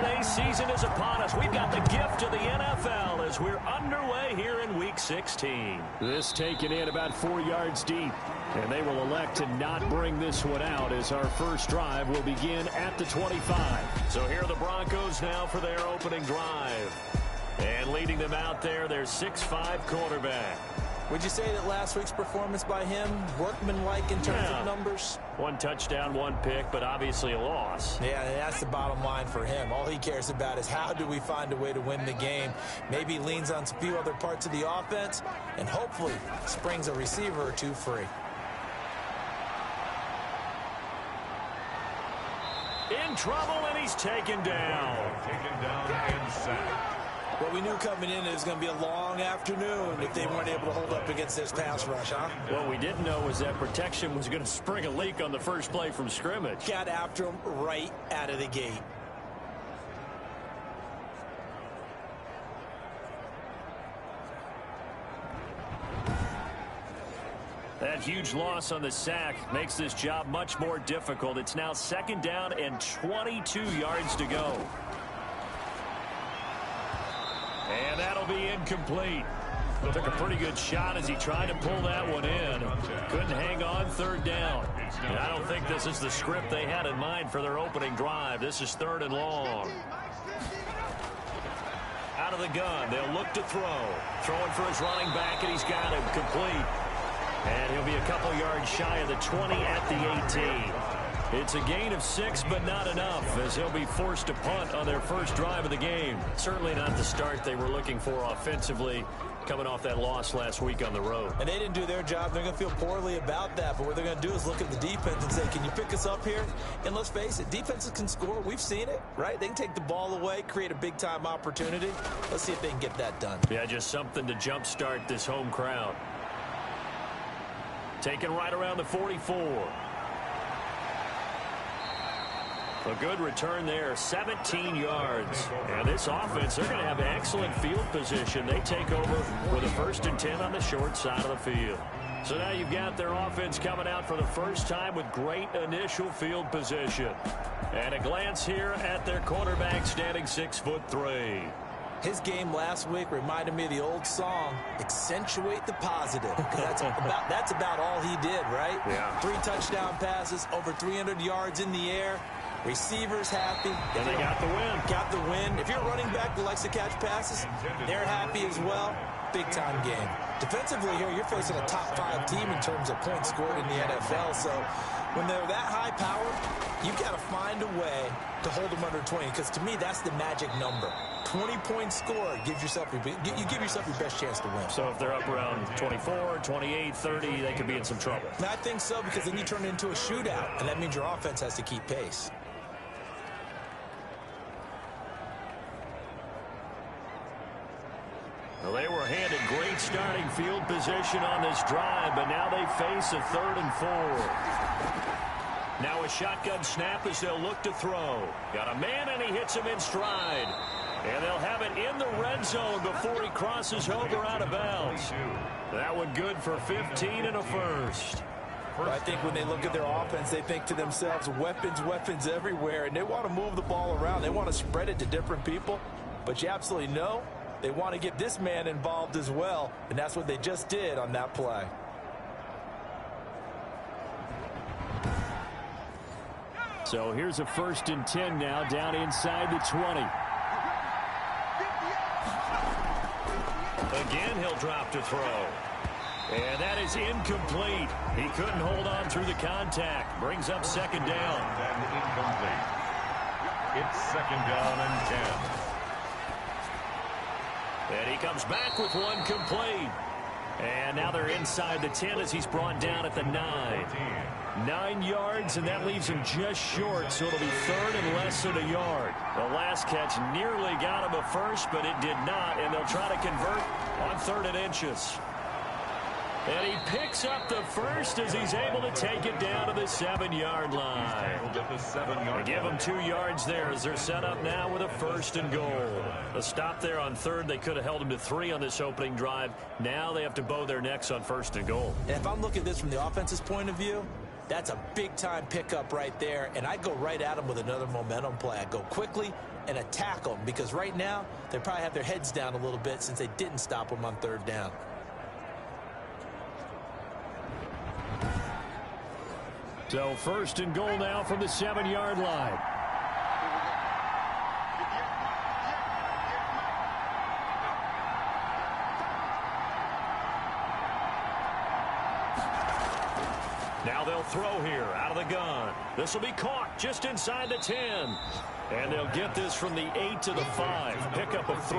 holiday season is upon us. We've got the gift of the NFL as we're underway here in Week 16. This taken in about 4 yards deep. And they will elect to not bring this one out as our first drive will begin at the 25. So here are the Broncos now for their opening drive. And leading them out there, their 6'5" quarterback. Would you say that last week's performance by him, workmanlike in terms of numbers? 1 touchdown, 1 pick, but obviously a loss. Yeah, that's the bottom line for him. All he cares about is how do we find a way to win the game. Maybe he leans on a few other parts of the offense and hopefully springs a receiver or two free. In trouble, and he's taken down. Taken down and sacked. Well, we knew coming in it was going to be a long afternoon if they weren't able to hold up against this pass rush, huh? What we didn't know was that protection was going to spring a leak on the first play from scrimmage. Got after him right out of the gate. That huge loss on the sack makes this job much more difficult. It's now 2nd down and 22 yards to go. And that'll be incomplete. Took a pretty good shot as he tried to pull that one in. Couldn't hang on 3rd down. And I don't think this is the script they had in mind for their opening drive. This is 3rd and long. Out of the gun, they'll look to throw. Throwing for his running back, and he's got him complete. And he'll be a couple yards shy of the 20 at the 18. It's a gain of 6, but not enough, as he'll be forced to punt on their first drive of the game. Certainly not the start they were looking for offensively, coming off that loss last week on the road. And they didn't do their job. They're going to feel poorly about that. But what they're going to do is look at the defense and say, can you pick us up here? And let's face it, defenses can score. We've seen it, right? They can take the ball away, create a big-time opportunity. Let's see if they can get that done. Yeah, just something to jumpstart this home crowd. Taken right around the 44. A good return there, 17 yards. And this offense, they're going to have excellent field position. They take over with a 1st and 10 on the short side of the field. So now you've got their offense coming out for the first time with great initial field position. And a glance here at their quarterback standing 6'3". His game last week reminded me of the old song, accentuate the positive. That's about all he did, right? Yeah. 3 touchdown passes, over 300 yards in the air. Receivers happy. And they got the win. Got the win. If you're a running back that likes to catch passes, they're happy as well. Big-time game. Defensively here, you're facing a top-5 team in terms of points scored in the NFL. So when they're that high-powered, you've got to find a way to hold them under 20. Because to me, that's the magic number. 20-point score gives yourself you give yourself your best chance to win. So if they're up around 24, 28, 30, they could be in some trouble. And I think so, because then you turn it into a shootout, and that means your offense has to keep pace. Well, they were handed great starting field position on this drive, but now they face a 3rd and 4. Now a shotgun snap as they'll look to throw. Got a man, and he hits him in stride. And they'll have it in the red zone before he crosses over out of bounds. That one good for 15 and a 1st. I think when they look at their offense, they think to themselves, weapons everywhere, and they want to move the ball around. They want to spread it to different people, but you absolutely know they want to get this man involved as well, and that's what they just did on that play. So here's a 1st and 10 now, down inside the 20. Again, he'll drop to throw. And that is incomplete. He couldn't hold on through the contact. Brings up 2nd down. And incomplete. It's 2nd down and 10. And he comes back with one complete. And now they're inside the 10 as he's brought down at the 9. 9 yards, and that leaves him just short, so it'll be 3rd and less than a yard. The last catch nearly got him a 1st, but it did not, and they'll try to convert on 3rd and inches. And he picks up the 1st as he's able to take it down to the 7-yard line. They give him 2 yards there as they're set up now with a 1st and goal. A stop there on 3rd. They could have held him to 3 on this opening drive. Now they have to bow their necks on 1st and goal. And if I'm looking at this from the offense's point of view, That's a big-time pickup right there, and I'd go right at them with another momentum play. I'd go quickly and attack them because right now they probably have their heads down a little bit since they didn't stop them on third down. So first and goal now from the 7-yard line. Now they'll throw here out of the gun. This will be caught just inside the 10. And they'll get this from the 8 to the 5. Pickup of 3.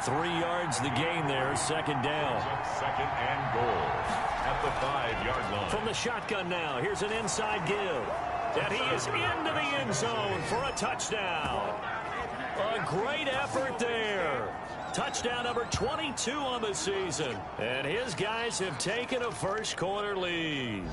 3 yards the gain there, second down. Second and goal at the 5-yard line. From the shotgun now, here's an inside give. And he is into the end zone for a touchdown. A great effort there. Touchdown number 22 on the season. And his guys have taken a first quarter lead.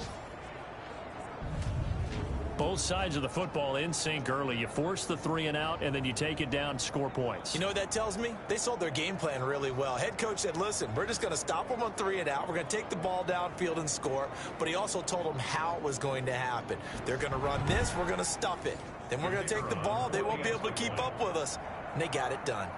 Both sides of the football in sync early. You force the 3 and out, and then you take it down, score points. You know what that tells me? They sold their game plan really well. Head coach said, listen, we're just going to stop them on 3 and out. We're going to take the ball downfield and score. But he also told them how it was going to happen. They're going to run this. We're going to stuff it. Then we're going to take the ball. They won't be able to keep up with us. And they got it done.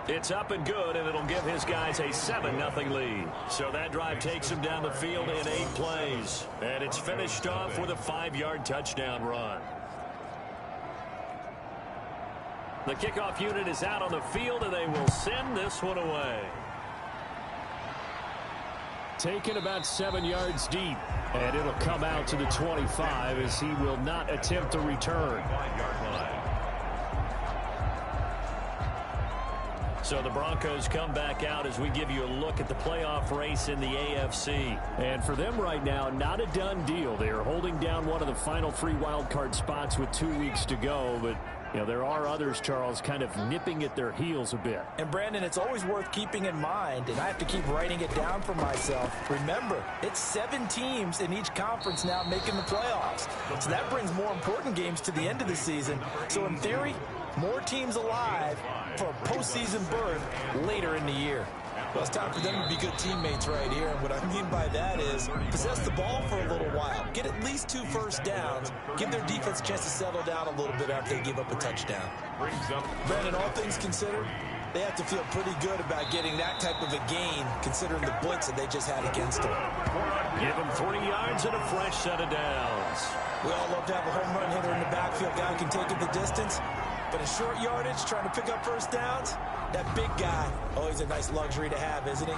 It's up and good, and it'll give his guys a 7-0 lead. So that drive takes him down the field in 8 plays. And it's finished off with a 5-yard touchdown run. The kickoff unit is out on the field, and they will send this one away. Taken about 7 yards deep. And it'll come out to the 25 as he will not attempt to return. 5-yard line. So the Broncos come back out as we give you a look at the playoff race in the AFC. And for them right now, not a done deal. They are holding down one of the final 3 wild card spots with 2 weeks to go. But, you know, there are others, Charles, kind of nipping at their heels a bit. And, Brandon, it's always worth keeping in mind, and I have to keep writing it down for myself. Remember, it's 7 teams in each conference now making the playoffs. So that brings more important games to the end of the season. So, in theory, more teams alive for a postseason berth later in the year. Well, it's time for them to be good teammates right here. And what I mean by that is possess the ball for a little while. Get at least 2 first downs. Give their defense a chance to settle down a little bit after they give up a touchdown. Brandon, all things considered, they have to feel pretty good about getting that type of a gain considering the blitz that they just had against them. Give them 3 yards and a fresh set of downs. We all love to have a home run hitter in the backfield. Guy who can take it the distance. But in short yardage, trying to pick up first downs, that big guy, oh, he's a nice luxury to have, isn't he?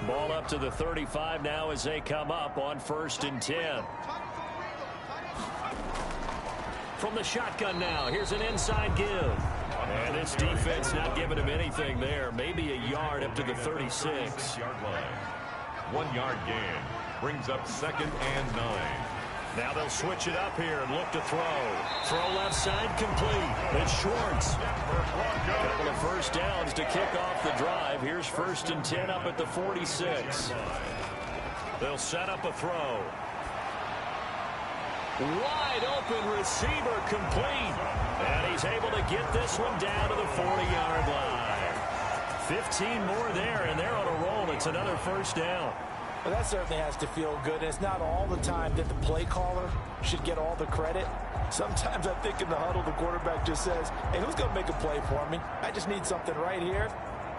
Ball up to the 35 now as they come up on 1st and 10. From the shotgun now, here's an inside give. And this defense not giving him anything there. Maybe a yard up to the 36. 1 yard gain brings up 2nd and 9. Now they'll switch it up here and look to throw. Throw left side complete. It's Schwartz. Couple of first downs to kick off the drive. Here's 1st and 10 up at the 46. They'll set up a throw. Wide open receiver complete. And he's able to get this one down to the 40-yard line. 15 more there, and they're on a roll. It's another first down. Well, that certainly has to feel good. And it's not all the time that the play caller should get all the credit. Sometimes I think in the huddle, the quarterback just says, hey, who's going to make a play for me? I just need something right here.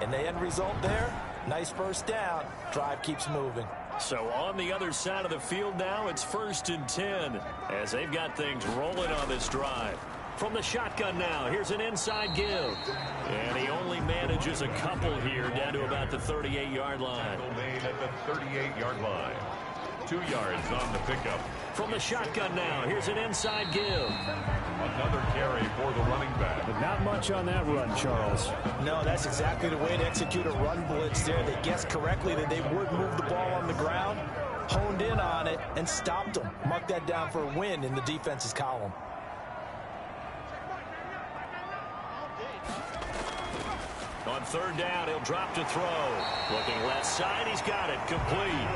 And the end result there, nice first down. Drive keeps moving. So on the other side of the field now, it's 1st and 10 as they've got things rolling on this drive. From the shotgun now, here's an inside give. And he only manages a couple here down to about the 38-yard line. Made at the 38-yard line. 2 yards on the pickup. From the shotgun now, here's an inside give. Another carry for the running back. But not much on that run, Charles. No, that's exactly the way to execute a run blitz there. They guessed correctly that they would move the ball on the ground, honed in on it, and stopped them. Mark that down for a win in the defense's column. On third down, he'll drop to throw. Looking left side, he's got it, complete.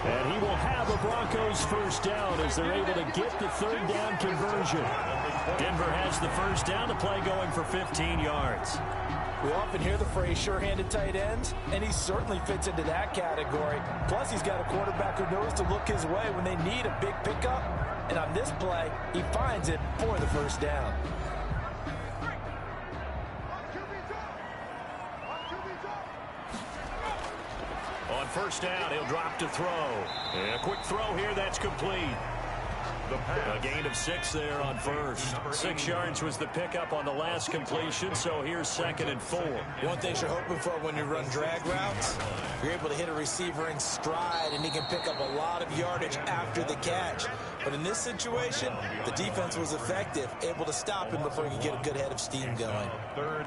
And he will have a Broncos first down as they're able to get the third down conversion. Denver has the first down, the play going for 15 yards. We often hear the phrase sure-handed tight ends, and he certainly fits into that category. Plus, he's got a quarterback who knows to look his way when they need a big pickup. And on this play, he finds it for the first down. On first down, he'll drop to throw. And a quick throw here, that's complete. A gain of 6 there on first. 6 yards was the pickup on the last completion, so here's 2nd and 4. One thing you're hoping for when you run drag routes, you're able to hit a receiver in stride, and he can pick up a lot of yardage after the catch. But in this situation, the defense was effective, able to stop him before he could get a good head of steam going.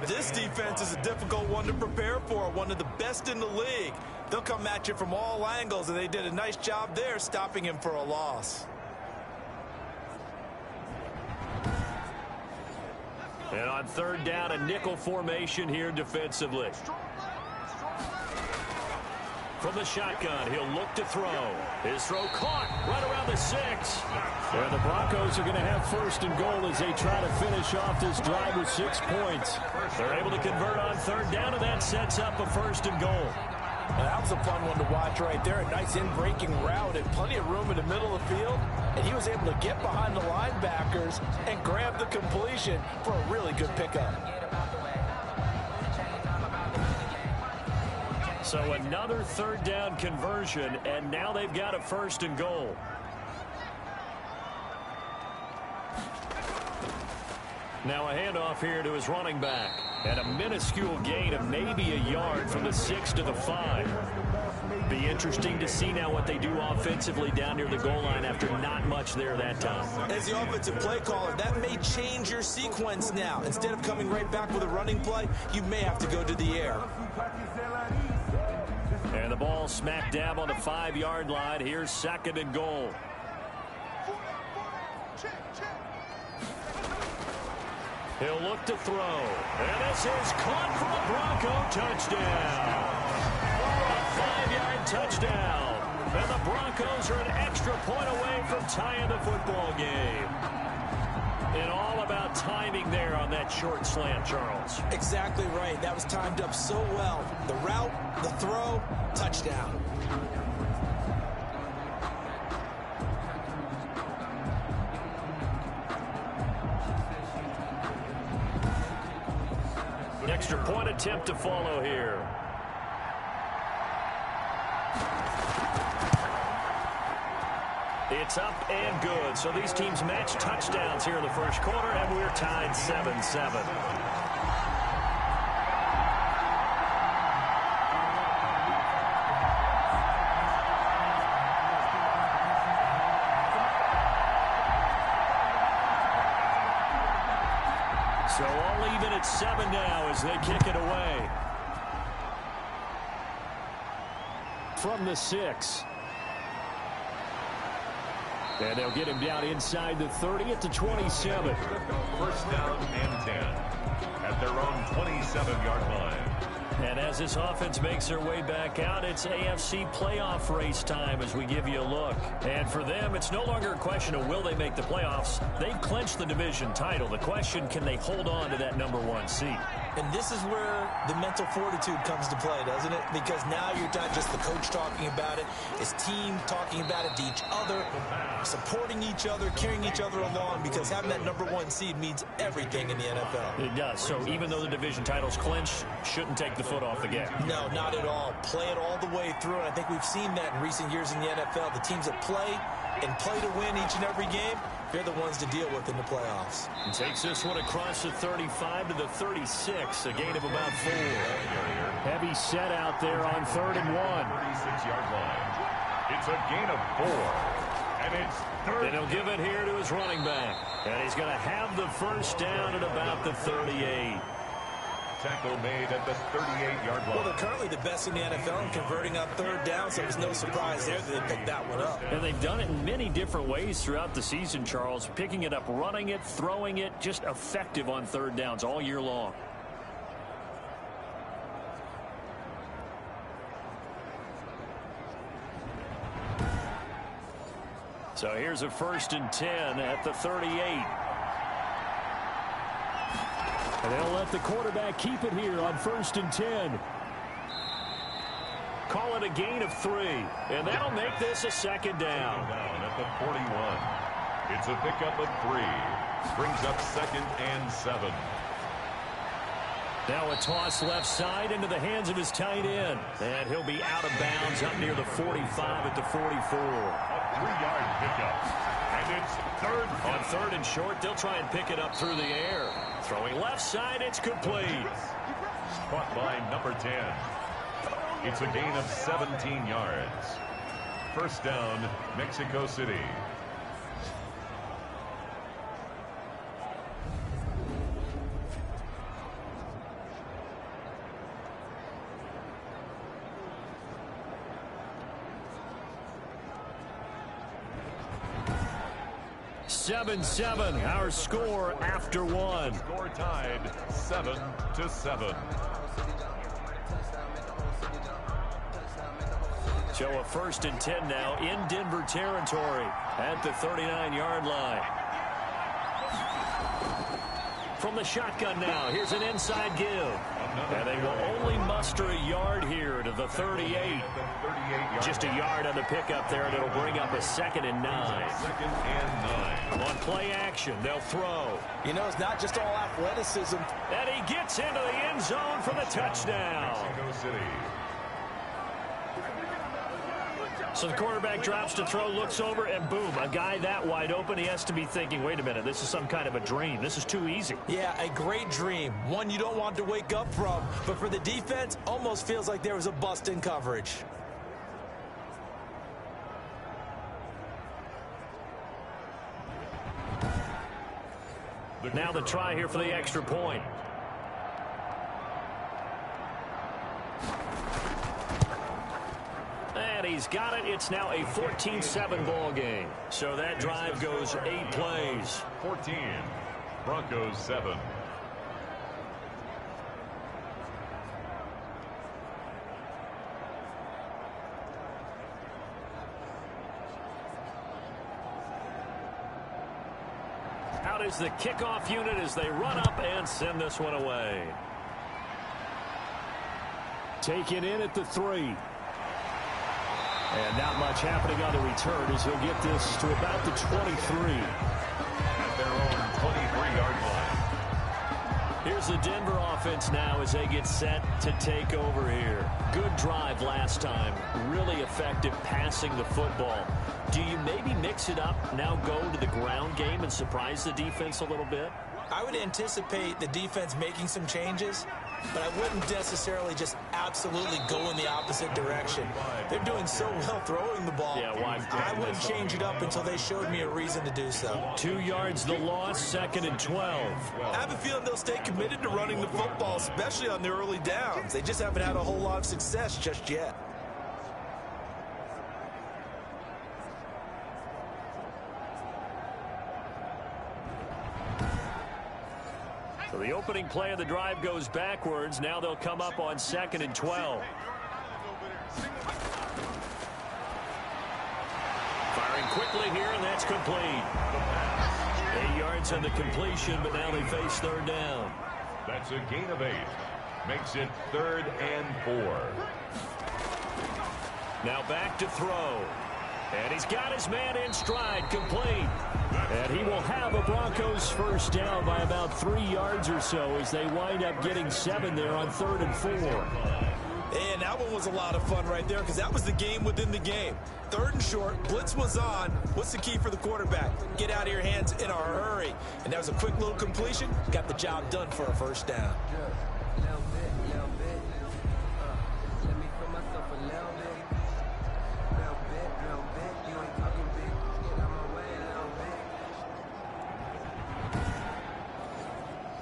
This defense is a difficult one to prepare for, one of the best in the league. They'll come at you from all angles, and they did a nice job there stopping him for a loss. And on third down, a nickel formation here defensively. From the shotgun, he'll look to throw. His throw caught right around the 6. And the Broncos are going to have first and goal as they try to finish off this drive with 6 points. They're able to convert on third down, and that sets up a first and goal. And that was a fun one to watch right there. A nice in-breaking route and plenty of room in the middle of the field. And he was able to get behind the linebackers and grab the completion for a really good pickup. So another third down conversion, and now they've got a first and goal. Now a handoff here to his running back. And a minuscule gain of maybe a yard from the 6 to the 5. Be interesting to see now what they do offensively down near the goal line after not much there that time. As the offensive play caller, that may change your sequence now. Instead of coming right back with a running play, you may have to go to the air. And the ball smack dab on the 5-yard line. Here's 2nd and goal. He'll look to throw. And this is caught for a Bronco touchdown. A 5-yard touchdown. And the Broncos are an extra point away from tying the football game. And all about timing there on that short slant, Charles. Exactly right. That was timed up so well. The route, the throw, touchdown. Extra point attempt to follow here. It's up and good. So these teams match touchdowns here in the first quarter, and we're tied 7-7. So all even at 7 now as they kick it away. From the 6. And they'll get him down inside the 30 at the 27. First down and 10 at their own 27-yard line. And as this offense makes their way back out, it's AFC playoff race time as we give you a look. And for them, it's no longer a question of will they make the playoffs. They've clinched the division title. The question, can they hold on to that #1 seed? And this is where the mental fortitude comes to play, doesn't it? Because now you're not just the coach talking about it, his team talking about it to each other, supporting each other, carrying each other along, because having that #1 seed means everything in the NFL. It does. So even though the division title's clinched, shouldn't take the foot off the gas. No, not at all. Play it all the way through, and I think we've seen that in recent years in the NFL. The teams that play and play to win each and every game, they're the ones to deal with in the playoffs. And takes this one across the 35 to the 36, a gain of about 4. Heavy set out there on 3rd and 1. 36-yard line. It's a gain of 4. And it's 3rd. And he'll give it here to his running back. And he's going to have the first down at about the 38. Tackle made at the 38-yard line. Well, they're currently the best in the NFL in converting on 3rd down, so there's no surprise there that they picked that one up. And they've done it in many different ways throughout the season, Charles. Picking it up, running it, throwing it, just effective on 3rd downs all year long. So here's a 1st and 10 at the 38. And they'll let the quarterback keep it here on 1st and 10. Call it a gain of 3. And that'll make this a 2nd down. At the 41. It's a pickup of 3. Brings up 2nd and 7. Now a toss left side into the hands of his tight end. And he'll be out of bounds up near the 45 at the 44. A 3-yard pickup. And it's 3rd. On 3rd and short, they'll try and pick it up through the air. Throwing left side, it's complete. Caught by number 10. It's a gain of 17 yards. 1st down, Mexico City. Seven, our score after 1. Score tied 7-7. So a 1st and 10 now in Denver territory at the 39-yard line. From the shotgun now, here's an inside give. And they will only muster a yard here to the 38. Just a yard on the pickup there, and it'll bring up a 2nd and 9. 2nd and 9. On play action, they'll throw. You know, it's not just all athleticism. And he gets into the end zone for the touchdown. Mexico City. So the quarterback drops to throw, looks over, and boom, a guy that wide open. He has to be thinking, wait a minute, this is some kind of a dream. This is too easy. Yeah, a great dream. One you don't want to wake up from. But for the defense, almost feels like there was a bust in coverage. Now the try here for the extra point. And he's got it. It's now a 14-7 ball game. So that drive goes 8 plays. 14. Broncos 7. Out is the kickoff unit as they run up and send this one away. Taken in at the 3. And not much happening on the return as he'll get this to about the 23. At their own 23-yard line. Here's the Denver offense now as they get set to take over here. Good drive last time. Really effective passing the football. Do you maybe mix it up, now go to the ground game and surprise the defense a little bit? I would anticipate the defense making some changes, but I wouldn't necessarily just absolutely go in the opposite direction. They're doing so well throwing the ball. Yeah, why? I wouldn't change it up until they showed me a reason to do so. 2 yards the loss, 2nd and 12. I have a feeling they'll stay committed to running the football, especially on the early downs. They just haven't had a whole lot of success just yet. So the opening play of the drive goes backwards. Now they'll come up on 2nd and 12. Firing quickly here, and that's complete. 8 yards on the completion, but now they face 3rd down. That's a gain of 8. Makes it 3rd and 4. Now back to throw. And he's got his man in stride, complete. And he will have a Broncos first down by about 3 yards or so as they wind up getting 7 there on 3rd and 4. And that one was a lot of fun right there because that was the game within the game. 3rd and short, blitz was on. What's the key for the quarterback? Get out of your hands in a hurry. And that was a quick little completion. Got the job done for a first down.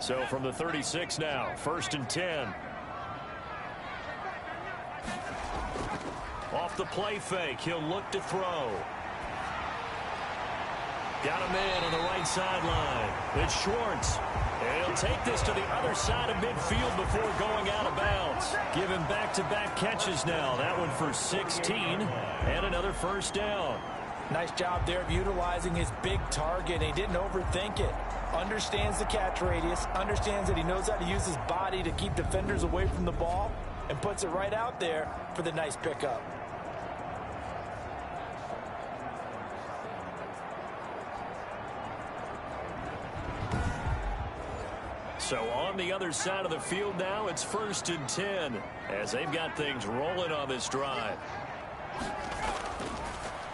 So from the 36 now, 1st and 10. Off the play fake, he'll look to throw. Got a man on the right sideline. It's Schwartz. And he'll take this to the other side of midfield before going out of bounds. Give him back-to-back catches now. That one for 16 and another first down. Nice job there of utilizing his big target. He didn't overthink it. Understands the catch radius, understands that he knows how to use his body to keep defenders away from the ball, and puts it right out there for the nice pickup. So on the other side of the field now, it's 1st and 10 as they've got things rolling on this drive.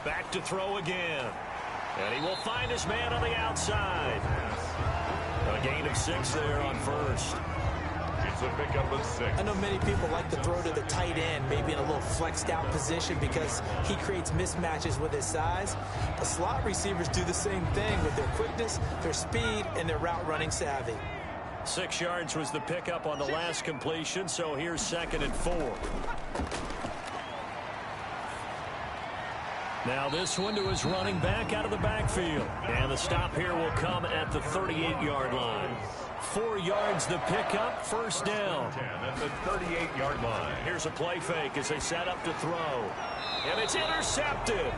Back to throw again. And he will find his man on the outside. A gain of 6 there on first. It's a pickup of 6. I know many people like to throw to the tight end, maybe in a little flexed out position because he creates mismatches with his size. The slot receivers do the same thing with their quickness, their speed, and their route running savvy. 6 yards was the pickup on the last completion, so here's 2nd and 4. Now this one to his running back out of the backfield. And the stop here will come at the 38-yard line. 4 yards the pickup, 1st down. 10 at the 38-yard line. Here's a play fake as they set up to throw. And it's intercepted.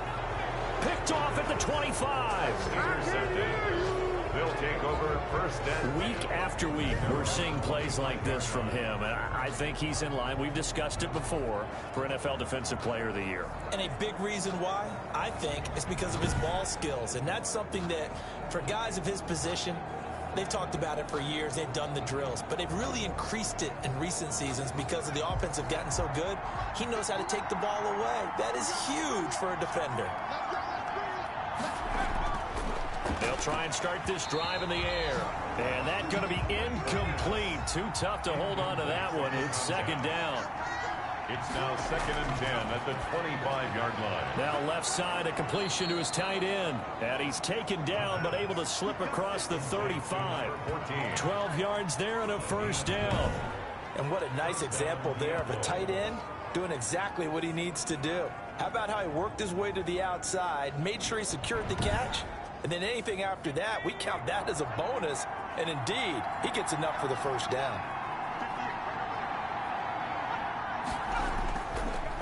Picked off at the 25. Intercepted. They'll take over 1st and Week after week, we're seeing plays like this from him. And I think he's in line. We've discussed it before for NFL Defensive Player of the Year. And a big reason why, I think, is because of his ball skills. And that's something that, for guys of his position, they've talked about it for years. They've done the drills. But they've really increased it in recent seasons because of the offense have gotten so good. He knows how to take the ball away. That is huge for a defender. They'll try and start this drive in the air. And that's going to be incomplete. Too tough to hold on to that one. It's 2nd down. It's now 2nd and 10 at the 25-yard line. Now left side, a completion to his tight end. And he's taken down, but able to slip across the 35. 12 yards there and a 1st down. And what a nice example there of a tight end doing exactly what he needs to do. How about how he worked his way to the outside, made sure he secured the catch, and then anything after that, we count that as a bonus. And indeed, he gets enough for the 1st down.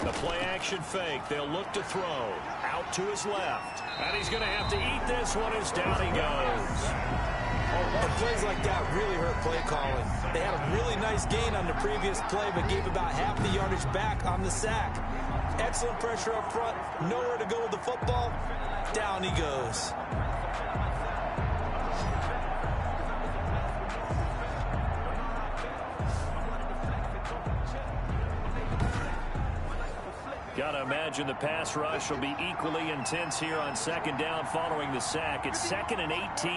The play action fake. They'll look to throw. Out to his left. And he's going to have to eat this one as down he goes. And plays like that really hurt play calling. They had a really nice gain on the previous play, but gave about half the yardage back on the sack. Excellent pressure up front. Nowhere to go with the football. Down he goes. Got to imagine the pass rush will be equally intense here on 2nd down following the sack. It's 2nd and 18.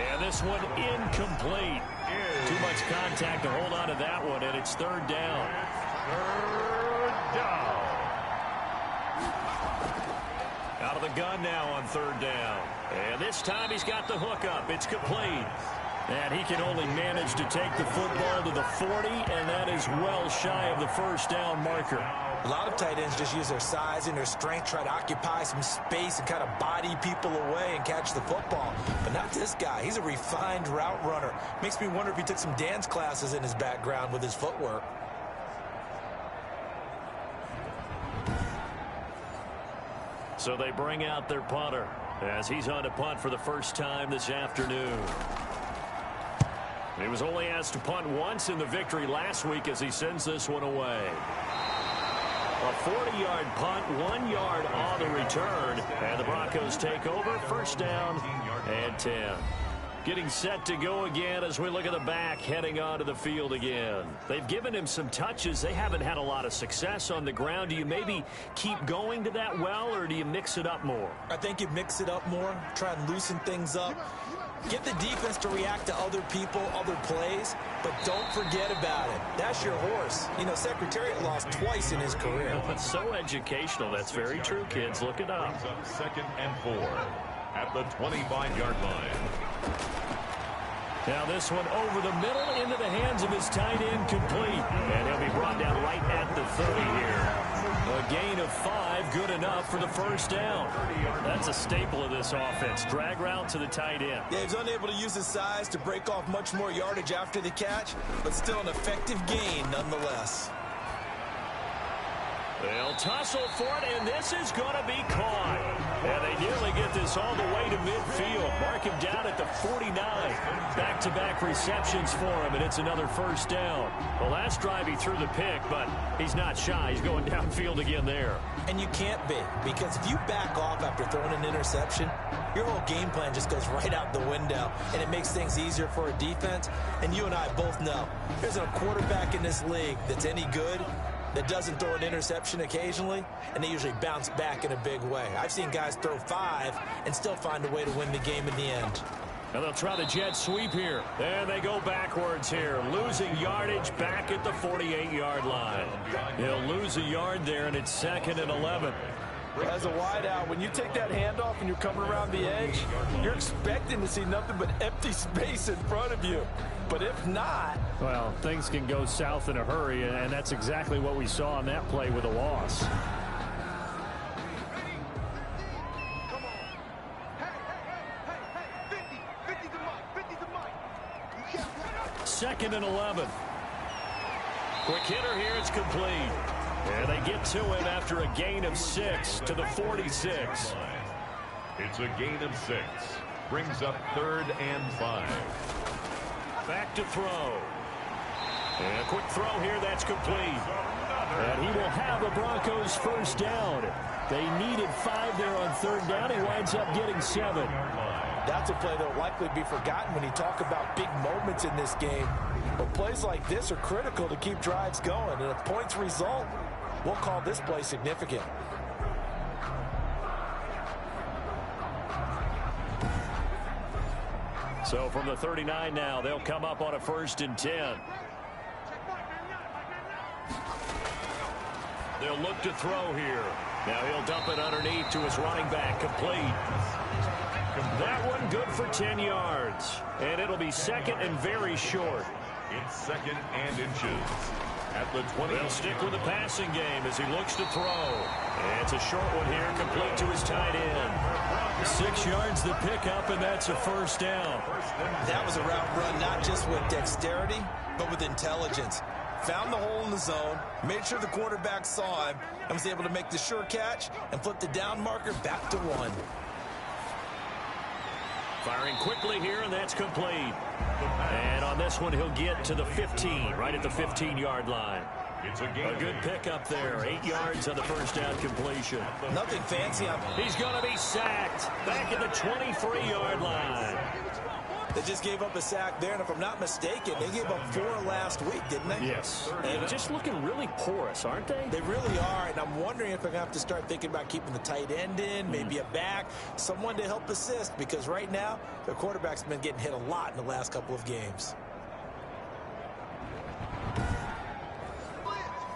And this one incomplete. Too much contact to hold on to that one, and it's 3rd down. 3rd down. Out of the gun now on 3rd down. And this time he's got the hook up. It's complete. And he can only manage to take the football to the 40, and that is well shy of the 1st down marker. A lot of tight ends just use their size and their strength, try to occupy some space and kind of body people away and catch the football. But not this guy. He's a refined route runner. Makes me wonder if he took some dance classes in his background with his footwork. So they bring out their punter as he's on to punt for the 1st time this afternoon. He was only asked to punt once in the victory last week as he sends this one away. A 40-yard punt, 1 yard on the return. And the Broncos take over, 1st down and 10. Getting set to go again as we look at the back heading onto the field again. They've given him some touches. They haven't had a lot of success on the ground. Do you maybe keep going to that well, or do you mix it up more? I think you mix it up more, try and loosen things up. Get the defense to react to other people, other plays, but don't forget about it. That's your horse. You know, Secretariat lost twice in his career. It's so educational. That's very true, kids. Look it up. 2nd and 4 at the 25-yard line. Now this one over the middle into the hands of his tight end, complete. And he'll be brought down right at the 30 here. A gain of 5, good enough for the 1st down. That's a staple of this offense. Drag route to the tight end. Yeah, he's unable to use his size to break off much more yardage after the catch, but still an effective gain nonetheless. They'll tussle for it, and this is going to be caught. And they nearly get this all the way to midfield. Mark him down at the 49. Back-to-back receptions for him, and it's another first down. The last drive he threw the pick, but he's not shy. He's going downfield again there. And you can't be, because if you back off after throwing an interception, your whole game plan just goes right out the window, and it makes things easier for a defense. And you and I both know there's a quarterback in this league that's any good that doesn't throw an interception occasionally, and they usually bounce back in a big way. I've seen guys throw 5 and still find a way to win the game in the end. And they'll try the jet sweep here. There they go backwards here. Losing yardage back at the 48-yard line. He'll lose a yard there, and it's 2nd and 11. As a wideout, when you take that handoff and you're coming around the edge, you're expecting to see nothing but empty space in front of you. But if not... Well, things can go south in a hurry, and that's exactly what we saw on that play with a loss. Second and 11. Quick hitter here, it's complete. And they get to him after a gain of 6 to the 46. It's a gain of 6. Brings up 3rd and 5. Back to throw. And a quick throw here, that's complete. And he will have the Broncos first down. They needed 5 there on 3rd down. He winds up getting 7. That's a play that will likely be forgotten when you talk about big moments in this game. But plays like this are critical to keep drives going. And if points result, we'll call this play significant. So from the 39 now, they'll come up on a 1st and 10. They'll look to throw here. Now he'll dump it underneath to his running back, complete. That one good for 10 yards. And it'll be 2nd and very short. It's 2nd and inches. At the 20. They'll stick with the passing game as he looks to throw. And it's a short one here, complete to his tight end. 6 yards the pickup, and that's a first down. That was a route run not just with dexterity, but with intelligence. Found the hole in the zone, made sure the quarterback saw him, and was able to make the sure catch and flip the down marker back to 1. Firing quickly here, and that's complete. And on this one, he'll get to the 15, right at the 15-yard line. It's a good pickup there. 8 yards on the first down completion. Nothing fancy on. He's going to be sacked back at the 23-yard line. They just gave up a sack there, and if I'm not mistaken, they gave up 4 last week, didn't they? Yes. And just looking really porous, aren't they? They really are, and I'm wondering if they're going to have to start thinking about keeping the tight end in, maybe a back, someone to help assist, because right now, their quarterback's been getting hit a lot in the last couple of games.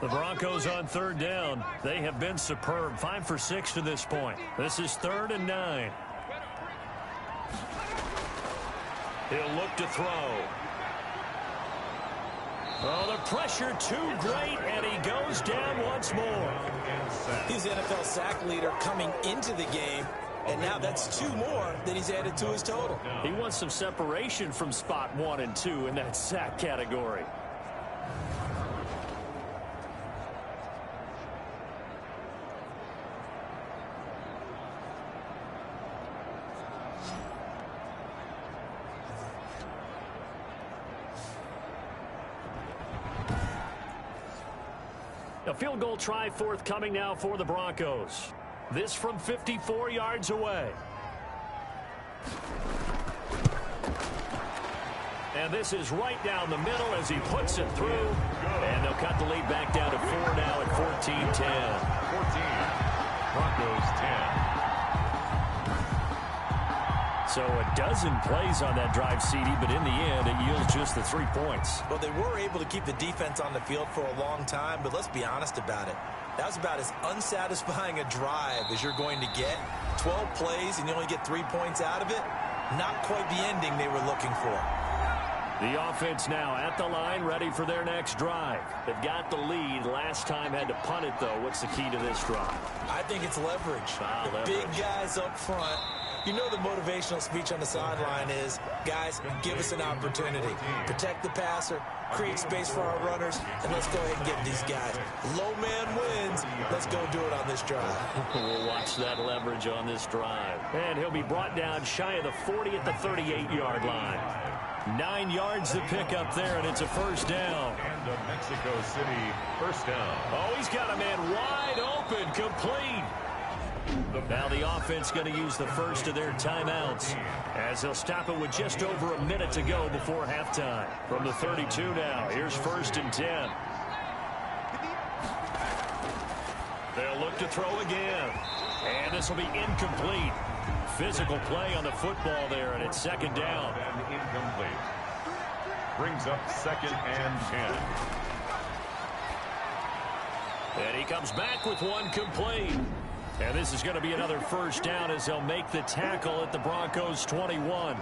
The Broncos on 3rd down. They have been superb. 5 for 6 to this point. This is 3rd and 9. He'll look to throw. Oh, the pressure too great, and he goes down once more. He's the NFL sack leader coming into the game, and now that's 2 more that he's added to his total. He wants some separation from spot 1 and 2 in that sack category. A field goal try forthcoming now for the Broncos. This from 54 yards away. And this is right down the middle as he puts it through. And they'll cut the lead back down to 4 now at 14-10. 14. Broncos 10. So a dozen plays on that drive, CD, but in the end, it yields just the 3 points. Well, they were able to keep the defense on the field for a long time, but let's be honest about it. That was about as unsatisfying a drive as you're going to get. 12 plays and you only get 3 points out of it. Not quite the ending they were looking for. The offense now at the line, ready for their next drive. They've got the lead. Last time had to punt it, though. What's the key to this drive? I think it's leverage. Leverage. Big guys up front You know the motivational speech on the sideline is, guys, give us an opportunity. Protect the passer, create space for our runners, and let's go ahead and get these guys. Low man wins. Let's go do it on this drive. We'll watch that leverage on this drive. And he'll be brought down shy of the 40 at the 38-yard line. 9 yards to pick up there, and it's a first down. And a Mexico City first down. Oh, he's got a man wide open, complete. Now the offense going to use the first of their timeouts as they'll stop it with just over a minute to go before halftime. From the 32 now, here's 1st and 10. They'll look to throw again. And this will be incomplete. Physical play on the football there, and it's 2nd down. And incomplete. Brings up 2nd and 10. And he comes back with one complete. And this is going to be another first down as they'll make the tackle at the Broncos 21.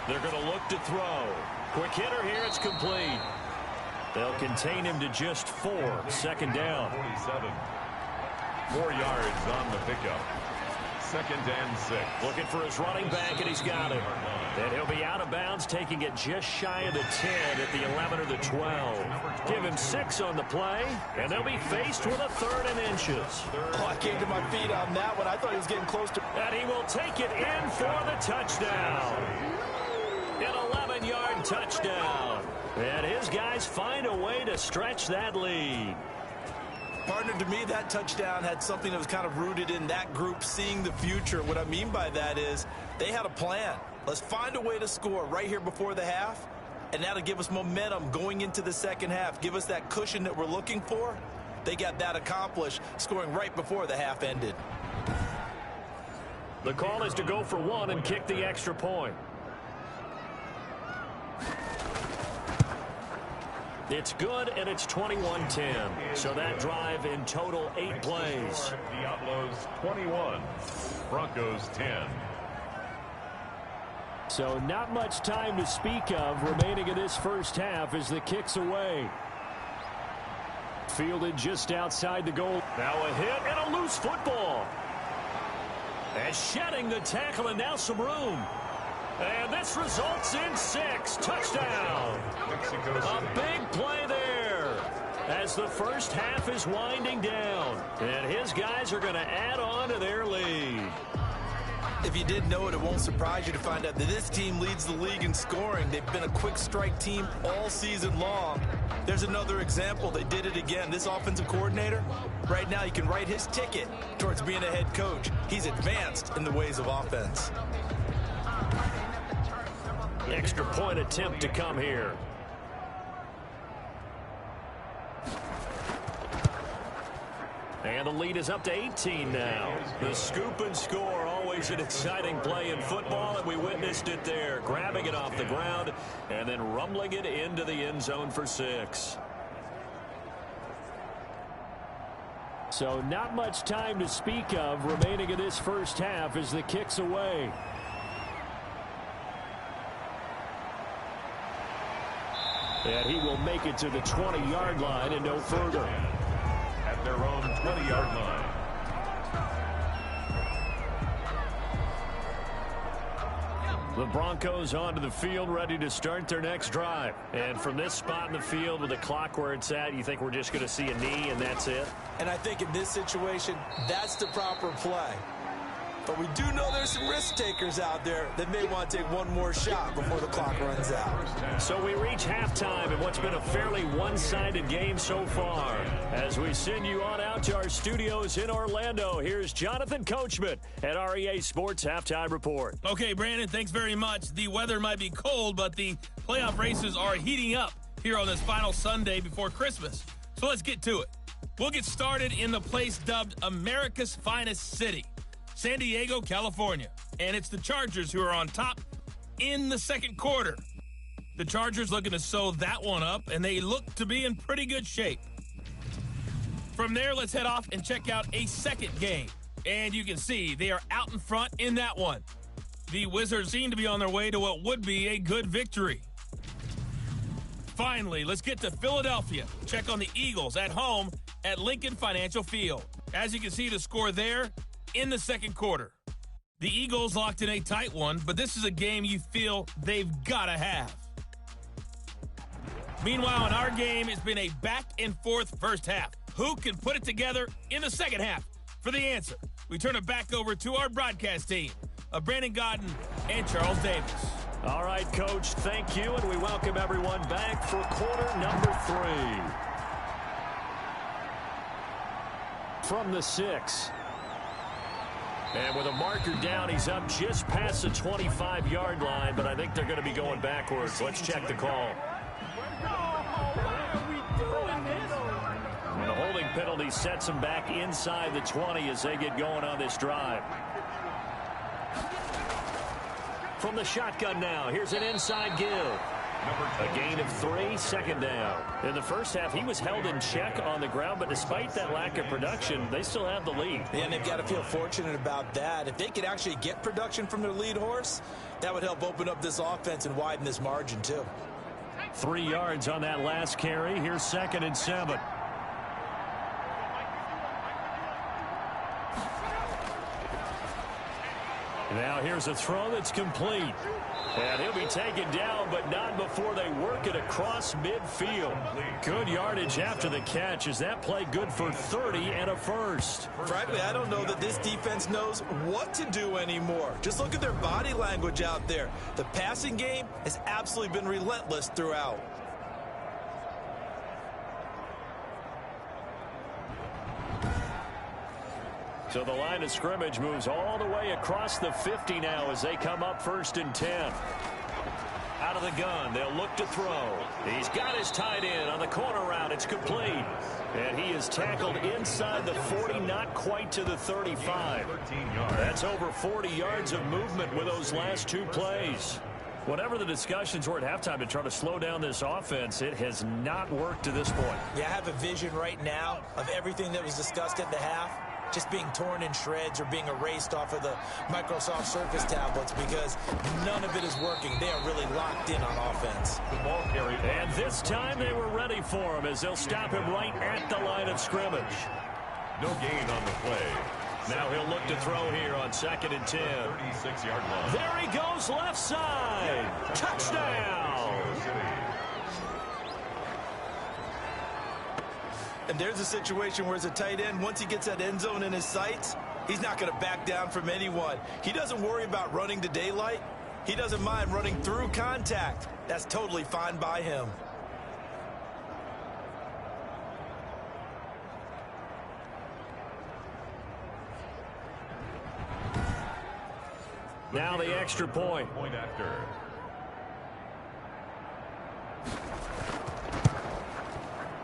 They're going to look to throw. Quick hitter here, it's complete. They'll contain him to just 4. 2nd down. 47. 4 yards on the pickup. 2nd and 6. Looking for his running back, and he's got it. Then he'll be out of bounds, taking it just shy of the 10 at the 11 or the 12. Give him 6 on the play, and they'll be faced with a 3rd and inches. Oh, I came to my feet on that one. I thought he was getting close to... And he will take it in for the touchdown. An 11-yard touchdown. And his guys find a way to stretch that lead. Partner, to me, that touchdown had something that was kind of rooted in that group seeing the future. What I mean by that is they had a plan. Let's find a way to score right here before the half, and that'll give us momentum going into the second half. Give us that cushion that we're looking for. They got that accomplished, scoring right before the half ended. The call is to go for 1 and kick the extra point. It's good, and it's 21-10. So that drive in total 8 plays. Diablos 21, Broncos 10. So not much time to speak of remaining in this first half as the kick's away. Fielded just outside the goal. Now a hit and a loose football. And shedding the tackle, and now some room. And this results in 6. Touchdown. A big play there as the first half is winding down. And his guys are going to add on to their lead. If you didn't know it, it won't surprise you to find out that this team leads the league in scoring. They've been a quick strike team all season long. There's another example. They did it again. This offensive coordinator, right now you can write his ticket towards being a head coach. He's advanced in the ways of offense. Extra point attempt to come here. And the lead is up to 18 now. The scoop and score, always an exciting play in football, and we witnessed it there. Grabbing it off the ground and then rumbling it into the end zone for 6. So not much time to speak of remaining in this first half as the kick's away. And he will make it to the 20-yard line and no further. At their own 20-yard line. The Broncos onto the field, ready to start their next drive. And from this spot in the field with the clock where it's at, you think we're just going to see a knee and that's it? And I think in this situation, that's the proper play. But we do know there's some risk takers out there that may want to take one more shot before the clock runs out. So we reach halftime in what's been a fairly one-sided game so far. As we send you on out to our studios in Orlando, here's Jonathan Coachman at REA Sports Halftime Report. Okay, Brandon, thanks very much. The weather might be cold, but the playoff races are heating up here on this final Sunday before Christmas. So let's get to it. We'll get started in the place dubbed America's Finest City, San Diego, California. And it's the Chargers who are on top in the second quarter. The Chargers looking to sew that one up, and they look to be in pretty good shape. From there, let's head off and check out a second game. And you can see they are out in front in that one. The Wizards seem to be on their way to what would be a good victory. Finally, let's get to Philadelphia. Check on the Eagles at home at Lincoln Financial Field. As you can see, the score there in the second quarter. The Eagles locked in a tight one, but this is a game you feel they've got to have. Meanwhile, in our game, it's been a back-and-forth first half. Who can put it together in the second half? For the answer, we turn it back over to our broadcast team of Brandon Gaudin and Charles Davis. All right, Coach, thank you, and we welcome everyone back for quarter number 3. From the 6. And with a marker down, he's up just past the 25-yard line, but I think they're going to be going backwards. Let's check the call. And the holding penalty sets them back inside the 20 as they get going on this drive. From the shotgun now, here's an inside give. A gain of 3, second down. In the first half, he was held in check on the ground, but despite that lack of production, they still have the lead. Yeah, and they've got to feel fortunate about that. If they could actually get production from their lead horse, that would help open up this offense and widen this margin, too. 3 yards on that last carry. Here's 2nd and 7. Now here's a throw that's complete. And he'll be taken down, but not before they work it across midfield. Good yardage after the catch. Is that play good for 30 and a first? Frankly, I don't know that this defense knows what to do anymore. Just look at their body language out there. The passing game has absolutely been relentless throughout. So the line of scrimmage moves all the way across the 50 now as they come up 1st and 10. Out of the gun, they'll look to throw. He's got his tight end on the corner route. It's complete. And he is tackled inside the 40, not quite to the 35. That's over 40 yards of movement with those last 2 plays. Whatever the discussions were at halftime to try to slow down this offense, it has not worked to this point. Yeah, I have a vision right now of everything that was discussed at the half just being torn in shreds or being erased off of the Microsoft Surface tablets because none of it is working. They are really locked in on offense. The ball carried. And this time they were ready for him as they'll stop him right at the line of scrimmage. No gain on the play. Now he'll look to throw here on 2nd and 10. 36-yard line. There he goes, left side. Touchdown. And there's a situation where as a tight end, once he gets that end zone in his sights, he's not going to back down from anyone. He doesn't worry about running to daylight. He doesn't mind running through contact. That's totally fine by him. Now the extra point. Point after.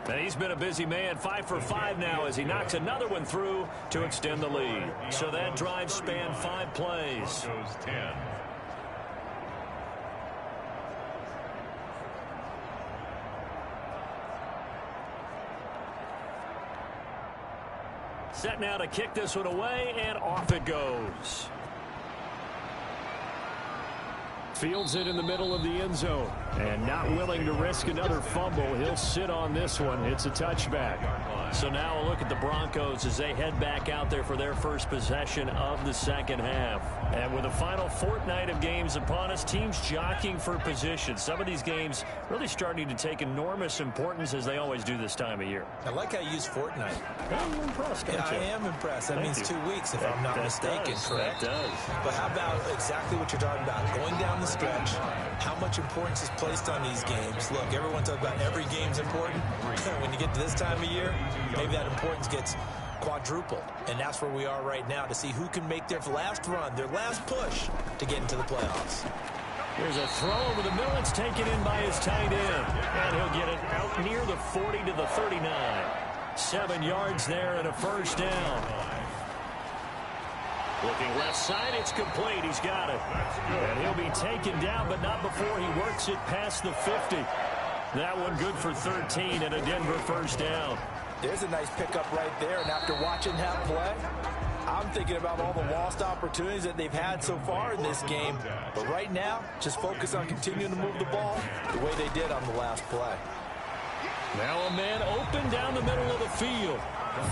And he's been a busy man, 5 for 5 now as he knocks another one through to extend the lead. So that drive spanned 5 plays. Broncos 10. Set now to kick this one away, and off it goes. Fields it in the middle of the end zone. And not willing to risk another fumble. He'll sit on this one. It's a touchback. So now a look at the Broncos as they head back out there for their first possession of the second half. And with the final fortnight of games upon us, teams jockeying for position. Some of these games really starting to take enormous importance as they always do this time of year. I like how you use fortnight. I'm impressed, Yeah, I am impressed. That means 2 weeks if I'm not mistaken, correct? That does. But how about exactly what you're talking about? Going down the stretch, how much importance is placed on these games. Look, everyone talks about every game's important. When you get to this time of year, maybe that importance gets quadrupled. And that's where we are right now to see who can make their last run, their last push to get into the playoffs. Here's a throw over the middle. It's taken in by his tight end. And he'll get it out near the 40 to the 39. 7 yards there and a first down. Looking left side, it's complete. He's got it. And he'll be taken down, but not before he works it past the 50. That one good for 13 and a Denver first down. There's a nice pickup right there, and after watching that play, I'm thinking about all the lost opportunities that they've had so far in this game. But right now, just focus on continuing to move the ball the way they did on the last play. Now a man open down the middle of the field.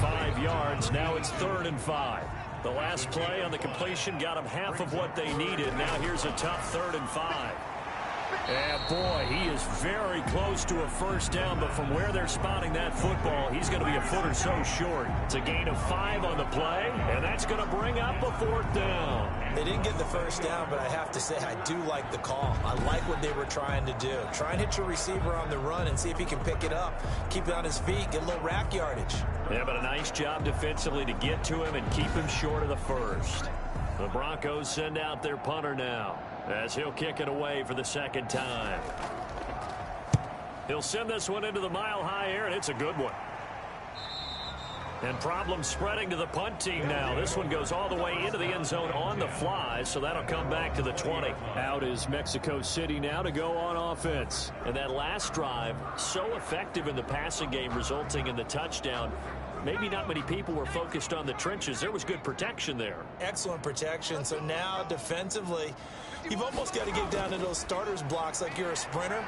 5 yards. Now it's 3rd and 5. The last play on the completion got him half of what they needed. Now here's a tough 3rd and 5. And boy, he is very close to a first down, but from where they're spotting that football, he's going to be a foot or so short. It's a gain of 5 on the play, and that's going to bring up a 4th down. They didn't get the first down, but I have to say I do like the call. I like what they were trying to do. Try and hit your receiver on the run and see if he can pick it up, keep it on his feet, get a little rack yardage. Yeah, but a nice job defensively to get to him and keep him short of the first. The Broncos send out their punter now, as he'll kick it away for the 2nd time. He'll send this one into the mile-high air, and it's a good one. And problems spreading to the punt team now. This one goes all the way into the end zone on the fly, so that'll come back to the 20. Out is Mexico City now to go on offense. And that last drive, so effective in the passing game, resulting in the touchdown. Maybe not many people were focused on the trenches. There was good protection there. Excellent protection. So now defensively, you've almost got to get down to those starters blocks like you're a sprinter.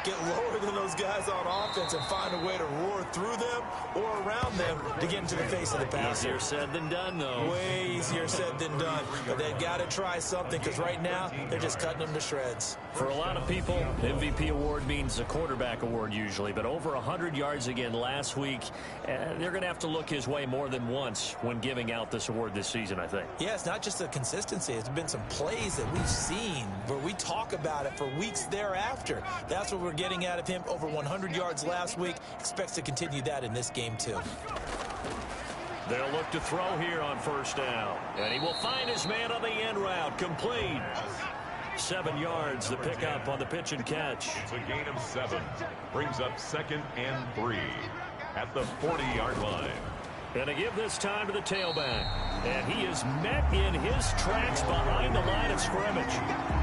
Get lower than those guys on offense and find a way to roar through them or around them to get into the face of the passer. Easier said than done, though. Way easier said than done. But they've got to try something because right now they're just cutting them to shreds. For a lot of people, MVP award means a quarterback award usually. But over 100 yards again last week, they're going to have to look his way more than once when giving out this award this season, I think. Yeah, it's not just the consistency. It's been some plays that we've seen where we talk about it for weeks thereafter. That's what we're getting out of him. Over 100 yards last week. Expects to continue that in this game, too. They'll look to throw here on 1st down. And he will find his man on the end route. Complete. 7 yards, the pickup on the pitch and catch. It's a gain of 7. Brings up 2nd and 3 at the 40-yard line. And to give this time to the tailback. And he is met in his tracks behind the line of scrimmage.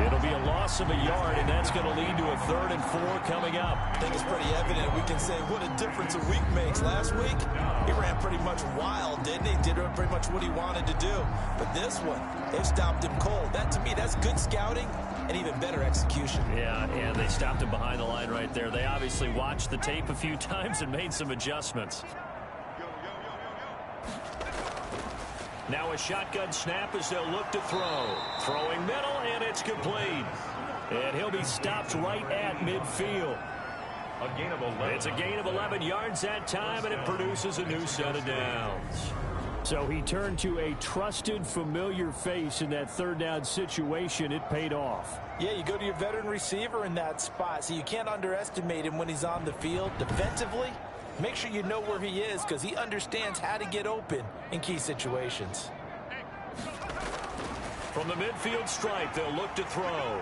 It'll be a loss of a yard, and that's going to lead to a 3rd and 4 coming up. I think it's pretty evident. We can say what a difference a week makes. Last week, he ran pretty much wild, didn't he? Did pretty much what he wanted to do. But this one, they stopped him cold. That, to me, that's good scouting and even better execution. Yeah, and they stopped him behind the line right there. They obviously watched the tape a few times and made some adjustments. Now a shotgun snap as they'll look to throw. Throwing middle, and it's complete. And he'll be stopped right at midfield. A gain of 11. It's a gain of 11 yards that time, and it produces a new set of downs. So he turned to a trusted, familiar face in that 3rd down situation. It paid off. Yeah, you go to your veteran receiver in that spot, so you can't underestimate him when he's on the field. Defensively, make sure you know where he is because he understands how to get open in key situations. From the midfield stripe, they'll look to throw.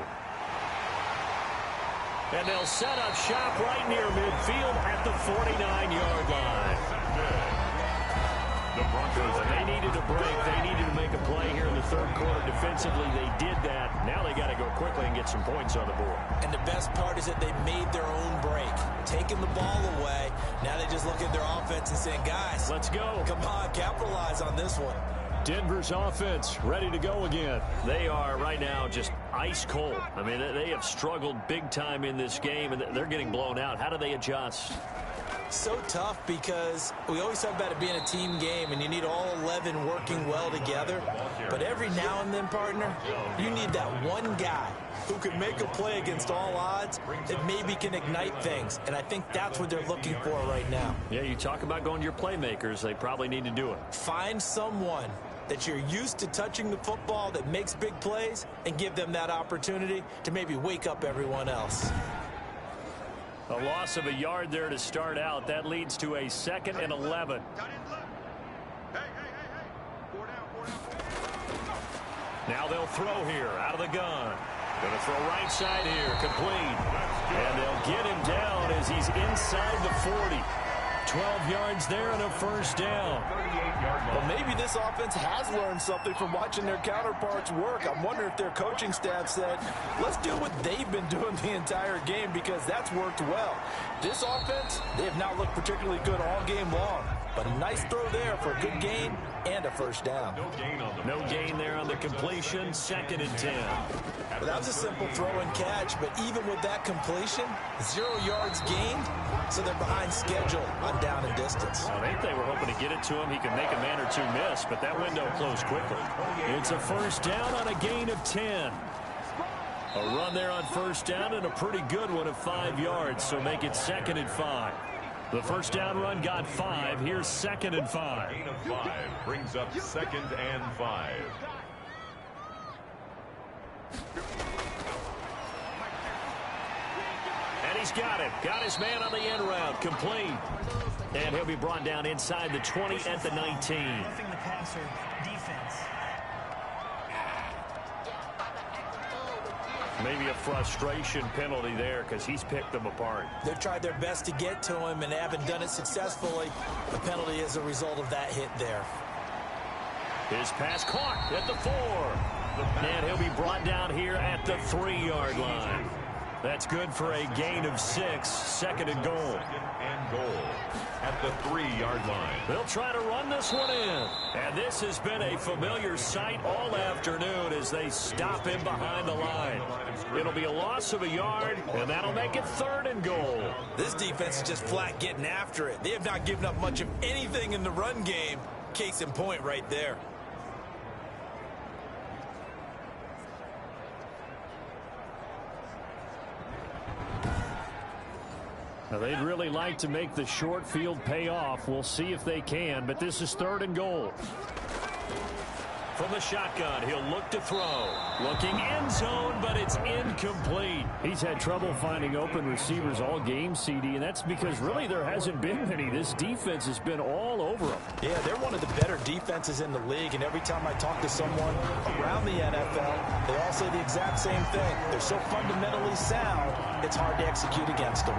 And they'll set up shop right near midfield at the 49-yard line. The Broncos, they needed a break. They needed to make a play here in the 3rd quarter. Defensively, they did that. Now they got to go quickly and get some points on the board. And the best part is that they made their own break. Taking the ball away. Now they just look at their offense and saying, guys, let's go. Come on, capitalize on this one. Denver's offense ready to go again. They are right now just ice cold. I mean, they have struggled big time in this game, and they're getting blown out. How do they adjust? So tough because we always talk about it being a team game and you need all 11 working well together. But every now and then, partner, you need that one guy who can make a play against all odds that maybe can ignite things. And I think that's what they're looking for right now. Yeah, you talk about going to your playmakers. They probably need to do it. Find someone that you're used to touching the football that makes big plays and give them that opportunity to maybe wake up everyone else. A loss of a yard there to start out. That leads to a 2nd and 11. Now they'll throw here out of the gun. Going to throw right side here, complete. And they'll get him down as he's inside the 40. 12 yards there and a 1st down. Well, maybe this offense has learned something from watching their counterparts work. I'm wondering if their coaching staff said, let's do what they've been doing the entire game because that's worked well. This offense, they have not looked particularly good all game long. But a nice throw there for a good gain and a first down. No gain there on the completion. 2nd and 10. Well, that was a simple throw and catch, but even with that completion, 0 yards gained, so they're behind schedule on down and distance. I think they were hoping to get it to him. He could make a man or two miss, but that window closed quickly. It's a first down on a gain of 10. A run there on first down and a pretty good one of 5 yards, so make it 2nd and 5. The first down run got 5. Here's 2nd and 5. Gain of 5 brings up 2nd and 5. And he's got him. Got his man on the end route. Complete. And he'll be brought down inside the 20 at the 19. Roughing the passer defense. Maybe a frustration penalty there because he's picked them apart. They've tried their best to get to him and haven't done it successfully. The penalty is a result of that hit there. His pass caught at the 4. And he'll be brought down here at the 3-yard line. That's good for a gain of 6. 2nd and goal. 2nd and goal at the 3-yard line. They'll try to run this one in. And this has been a familiar sight all afternoon as they stop him behind the line. It'll be a loss of a yard, and that'll make it 3rd and goal. This defense is just flat getting after it. They have not given up much of anything in the run game. Case in point right there. Now, they'd really like to make the short field pay off. We'll see if they can, but this is 3rd and goal. From the shotgun, he'll look to throw. Looking end zone, but it's incomplete. He's had trouble finding open receivers all game, CD, and that's because really there hasn't been many. This defense has been all over them. Yeah, they're one of the better defenses in the league, and every time I talk to someone around the NFL, they all say the exact same thing. They're so fundamentally sound, it's hard to execute against them.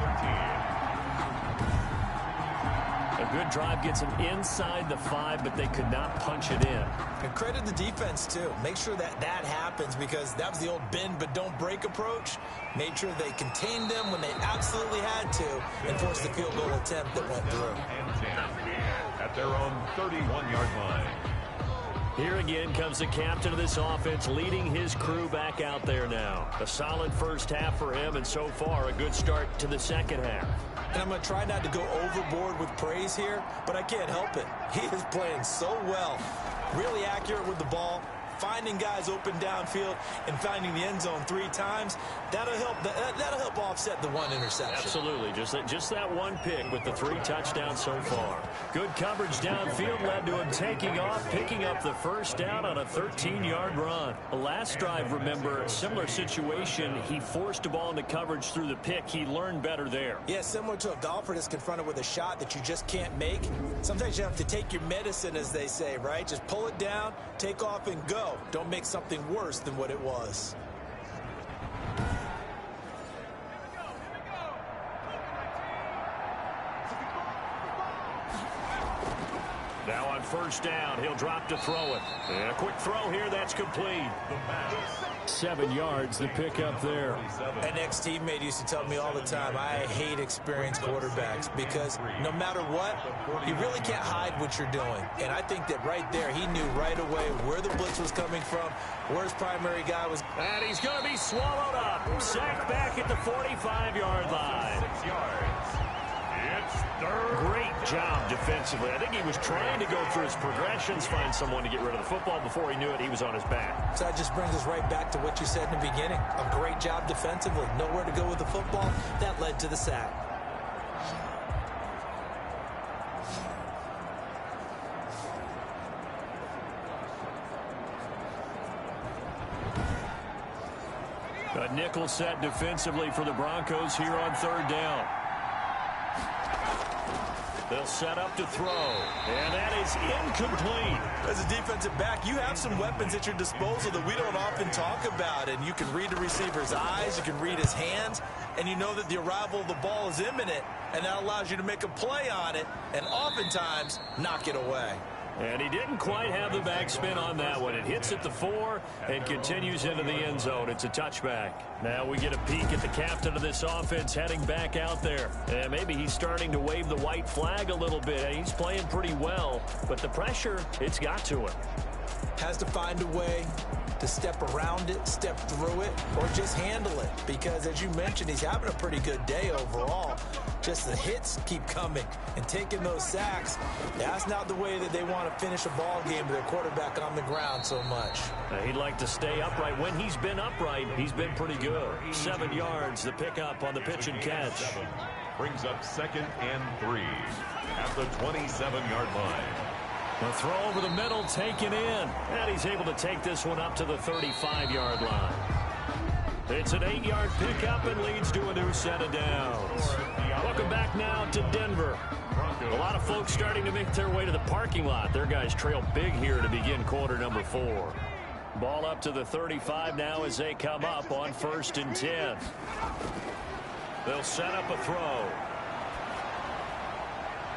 A good drive gets them inside the 5, but they could not punch it in. And credit the defense, too. Make sure that happens because that was the old bend but don't break approach. Made sure they contained them when they absolutely had to and forced the field goal attempt that went through. And 10 at their own 31-yard line. Here again comes the captain of this offense leading his crew back out there now. A solid first half for him, and so far a good start to the second half. And I'm going to try not to go overboard with praise here, but I can't help it. He is playing so well. Really accurate with the ball, finding guys open downfield, and finding the end zone 3 times. That'll help offset the 1 interception. Absolutely. Just that one pick with the 3 touchdowns so far. Good coverage downfield led to him taking off, picking up the first down on a 13-yard run. The last drive, remember, similar situation. He forced the ball into coverage through the pick. He learned better there. Yeah, similar to a golfer that's confronted with a shot that you just can't make. Sometimes you have to take your medicine, as they say, right? Just pull it down, take off, and go. Don't make something worse than what it was. Now on first down, he'll drop to throw it. And a quick throw here, that's complete. 7 yards, the pickup there. An ex-teammate used to tell me all the time, I hate experienced quarterbacks because no matter what, you really can't hide what you're doing. And I think that right there, he knew right away where the blitz was coming from, where his primary guy was. And he's going to be swallowed up. Sacked back at the 45-yard line. 6 yards. It's 3rd. Great job defensively. I think he was trying to go through his progressions, find someone to get rid of the football. Before he knew it, he was on his back. So that just brings us right back to what you said in the beginning. A great job defensively. Nowhere to go with the football. That led to the sack. A nickel set defensively for the Broncos here on 3rd down. They'll set up to throw, and that is incomplete. As a defensive back, you have some weapons at your disposal that we don't often talk about, and you can read the receiver's eyes, you can read his hands, and you know that the arrival of the ball is imminent, and that allows you to make a play on it and oftentimes knock it away. And he didn't quite have the backspin on that one. It hits at the 4 and continues into the end zone. It's a touchback. Now we get a peek at the captain of this offense heading back out there. And maybe he's starting to wave the white flag a little bit. He's playing pretty well, but the pressure, it's got to him. Has to find a way to step around it, step through it, or just handle it. Because as you mentioned, he's having a pretty good day overall. Just the hits keep coming and taking those sacks. That's not the way that they want to finish a ball game with their quarterback on the ground so much. He'd like to stay upright. When he's been upright, he's been pretty good. 7 yards, the pickup on the pitch and catch. Brings up 2nd and 3 at the 27-yard line. The throw over the middle, taken in. And he's able to take this one up to the 35-yard line. It's an 8-yard pickup and leads to a new set of downs. Welcome back now to Denver. A lot of folks starting to make their way to the parking lot. Their guys trail big here to begin quarter number 4. Ball up to the 35 now as they come up on 1st and 10. They'll set up a throw.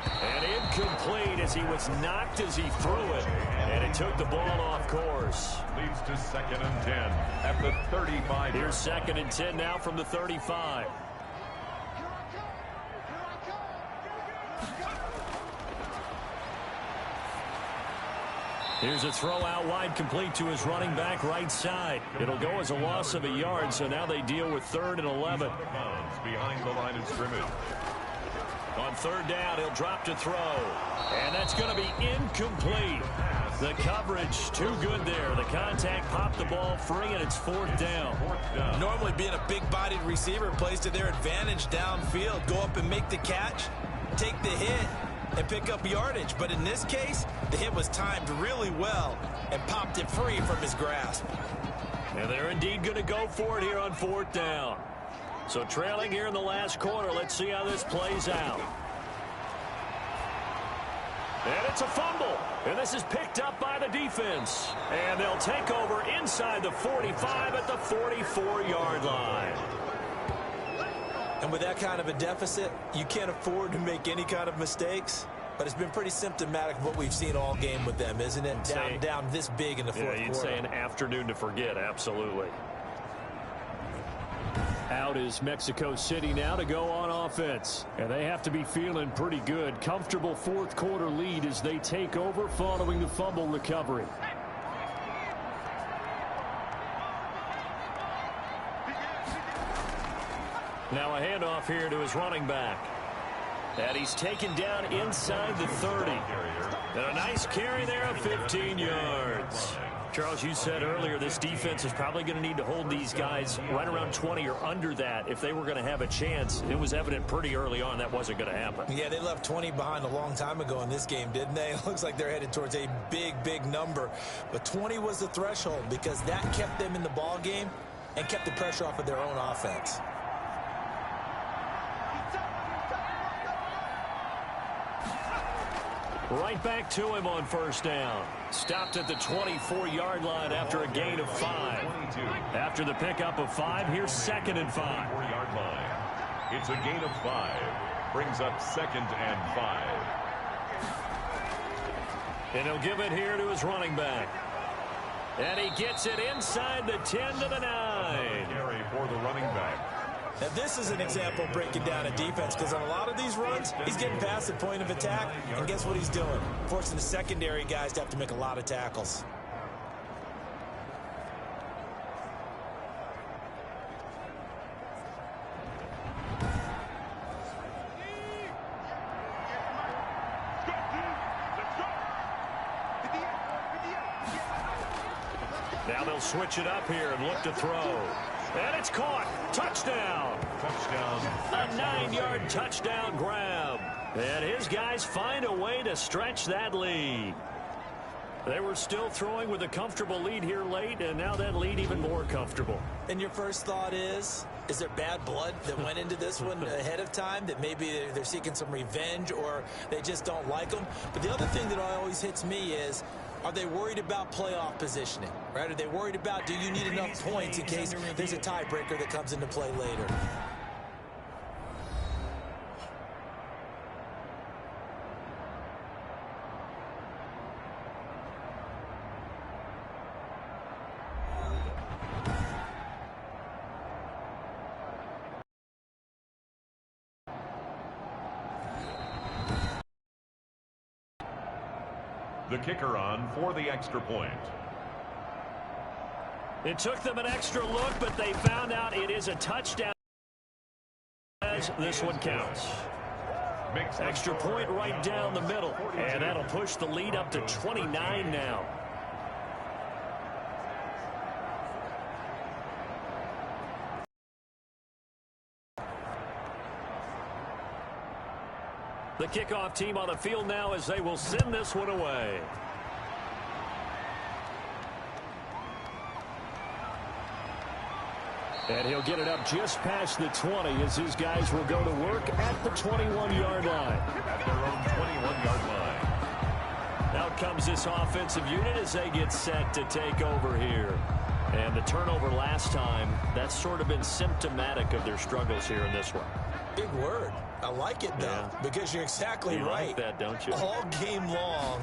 And incomplete as he was knocked as he threw it. And it took the ball off course. Leads to 2nd and 10 at the 35. Here's 2nd and 10 now from the 35. Here's a throw out wide, complete to his running back right side. It'll go as a loss of a yard, so now they deal with 3rd and 11. Behind the line of scrimmage. On 3rd down, he'll drop to throw. And that's going to be incomplete. The coverage too good there. The contact popped the ball free, and it's 4th down. Normally being a big-bodied receiver plays to their advantage downfield. Go up and make the catch, take the hit, and pick up yardage. But in this case, the hit was timed really well and popped it free from his grasp. And they're indeed going to go for it here on 4th down. So trailing here in the last quarter, let's see how this plays out. And it's a fumble. And this is picked up by the defense. And they'll take over inside the 45 at the 44-yard line. And with that kind of a deficit, you can't afford to make any kind of mistakes. But it's been pretty symptomatic of what we've seen all game with them, isn't it? Down this big in the fourth quarter. You'd say an afternoon to forget, absolutely. Out is Mexico City now to go on offense. And they have to be feeling pretty good. Comfortable 4th quarter lead as they take over following the fumble recovery. Now a handoff here to his running back. And he's taken down inside the 30. And a nice carry there of 15 yards. Charles, you said earlier this defense is probably going to need to hold these guys right around 20 or under that if they were going to have a chance. It was evident pretty early on that wasn't going to happen. Yeah, they left 20 behind a long time ago in this game, didn't they? It looks like they're headed towards a big number. But 20 was the threshold because that kept them in the ball game and kept the pressure off of their own offense. Right back to him on 1st down. Stopped at the 24-yard line after a gain of 5. After the pickup of 5, here's 2nd and 5. 4-yard line. It's a gain of 5. Brings up 2nd and 5. And he'll give it here to his running back. And he gets it inside the 10 to the 9. Carry for the running back. Now, this is an example of breaking down a defense because on a lot of these runs, he's getting past the point of attack, and guess what he's doing? Forcing the secondary guys to have to make a lot of tackles. Now they'll switch it up here and look to throw. And it's caught. Touchdown. Touchdown. A 9-yard touchdown grab. And his guys find a way to stretch that lead. They were still throwing with a comfortable lead here late, and now that lead even more comfortable. And your first thought is there bad blood that went into this one ahead of time, that maybe they're seeking some revenge or they just don't like them? But the other thing that always hits me is, are they worried about playoff positioning, right? Are they worried about, do you need enough points in case there's a tiebreaker that comes into play later? the kicker on for the extra point. It took them an extra look, but they found out it is a touchdown. As this one counts. Extra point right down the middle, and that'll push the lead up to 29 now. The kickoff team on the field now as they will send this one away. And he'll get it up just past the 20 as his guys will go to work at the 21-yard line. At their own 21-yard line. Out comes this offensive unit as they get set to take over here. And the turnover last time, that's sort of been symptomatic of their struggles here in this one. Big word. I like it, though, because you're exactly right. You like that, don't you? All game long,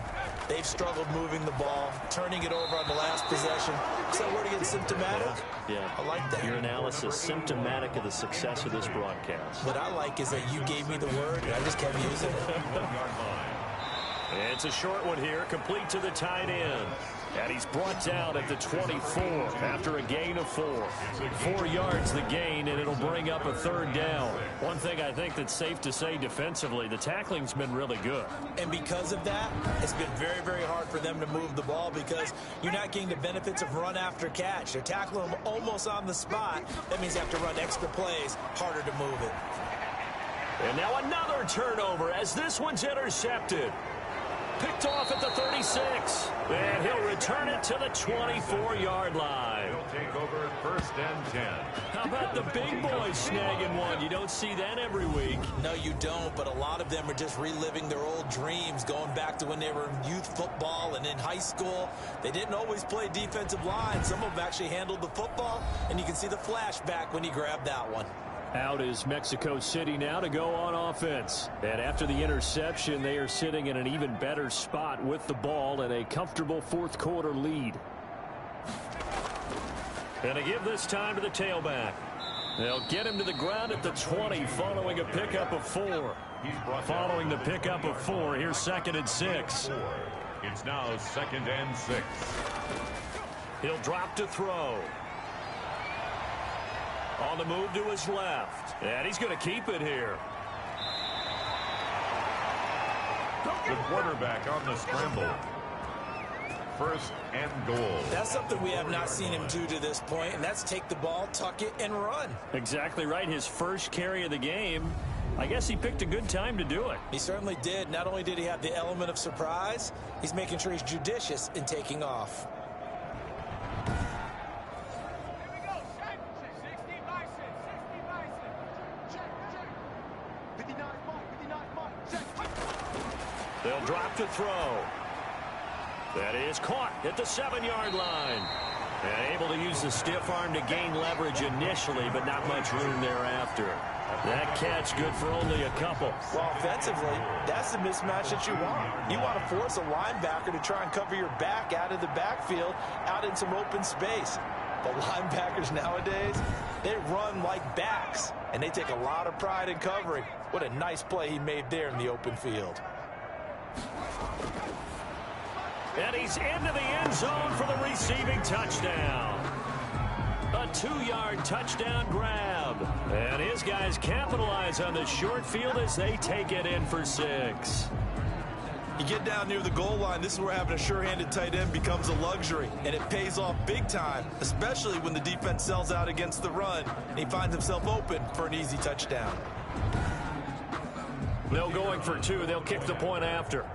they've struggled moving the ball, turning it over on the last possession. Is that word again, symptomatic? Yeah. I like that. Your analysis, symptomatic of the success of this broadcast. What I like is that you gave me the word, and I just kept using it. It's a short one here, complete to the tight end. And he's brought down at the 24 after a gain of 4. 4 yards the gain, and it'll bring up a third down. One thing I think that's safe to say defensively, the tackling's been really good. And because of that, it's been very, very hard for them to move the ball because you're not getting the benefits of run after catch. They're tackling them almost on the spot. That means you have to run extra plays, harder to move it. And now another turnover as this one's intercepted. Picked off at the 36. And he'll return it to the 24-yard line. He'll take over first and 10. How about the big boys snagging one? You don't see that every week. No, you don't, but a lot of them are just reliving their old dreams, going back to when they were in youth football and in high school. They didn't always play defensive line. Some of them actually handled the football, and you can see the flashback when he grabbed that one. Out is Mexico City now to go on offense. And after the interception, they are sitting in an even better spot with the ball and a comfortable fourth quarter lead. And to give this time to the tailback. They'll get him to the ground at the 20 following a pickup of 4. Following the pickup of 4, here's 2nd and 6. It's now 2nd and 6. He'll drop to throw. On the move to his left. And he's going to keep it here. The quarterback on the scramble. 1st and goal. That's something we have not seen him do to this point, and that's take the ball, tuck it, and run. Exactly right. His first carry of the game. I guess he picked a good time to do it. He certainly did. Not only did he have the element of surprise, he's making sure he's judicious in taking off. They'll drop to throw. That is caught at the 7-yard line. And able to use the stiff arm to gain leverage initially, but not much room thereafter. That catch good for only a couple. Well, offensively, that's the mismatch that you want. You want to force a linebacker to try and cover your back out of the backfield, out in some open space. But linebackers nowadays, they run like backs, and they take a lot of pride in covering. What a nice play he made there in the open field. And he's into the end zone for the receiving touchdown. A 2-yard touchdown grab. And his guys capitalize on the short field as they take it in for 6. You get down near the goal line, this is where having a sure-handed tight end becomes a luxury, and it pays off big time, especially when the defense sells out against the run, and he finds himself open for an easy touchdown. They'll going for 2. They'll kick the point after.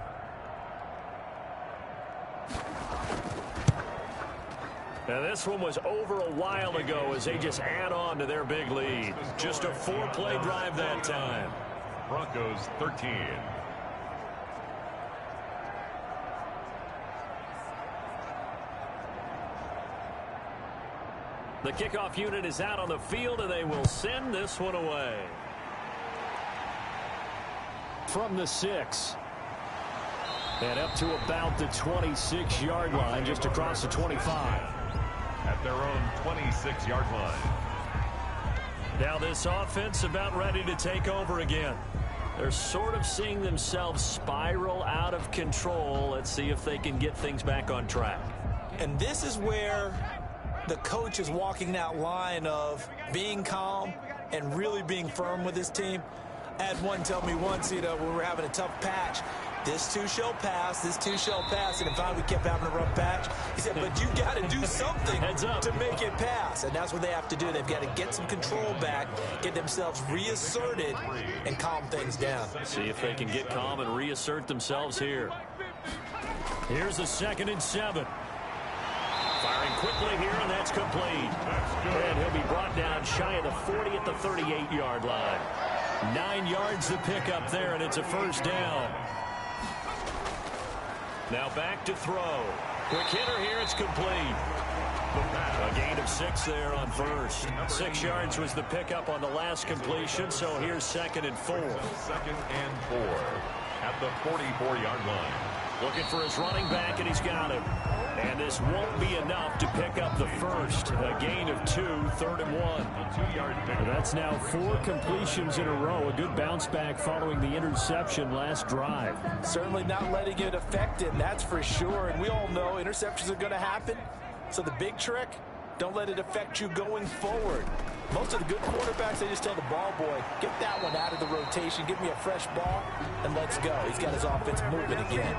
Now this one was over a while ago as they just add on to their big lead. Just a 4-play drive that time. Broncos 13. The kickoff unit is out on the field, and they will send this one away. From the 6. And up to about the 26-yard line, just across the 25. At their own 26-yard line. Now this offense about ready to take over again. They're sort of seeing themselves spiral out of control. Let's see if they can get things back on track. And this is where the coach is walking that line of being calm and really being firm with his team. I had one tell me once, when we were having a tough patch, this too shall pass, this too shall pass. And finally we kept having a rough patch. He said, but you got to do something to make it pass. And that's what they have to do. They've got to get some control back, get themselves reasserted, and calm things down. See if they can get calm and reassert themselves here. Here's a 2nd and 7. Firing quickly here, and that's complete. And he'll be brought down shy of the 40 at the 38-yard line. 9 yards to pick up there, and it's a first down. Now back to throw. Quick hitter here, it's complete. A gain of 6 there on first. 6 yards was the pickup on the last completion, so here's 2nd and 4. 2nd and 4 at the 44-yard line. Looking for his running back, and he's got him. And this won't be enough to pick up the first. A gain of 2, 3rd and 1. A 2-yard pickup. That's now 4 completions in a row. A good bounce back following the interception last drive. Certainly not letting it affect him, that's for sure. And we all know interceptions are going to happen. So the big trick, don't let it affect you going forward. Most of the good quarterbacks, they just tell the ball boy, get that one out of the rotation, give me a fresh ball, and let's go. He's got his offense moving again.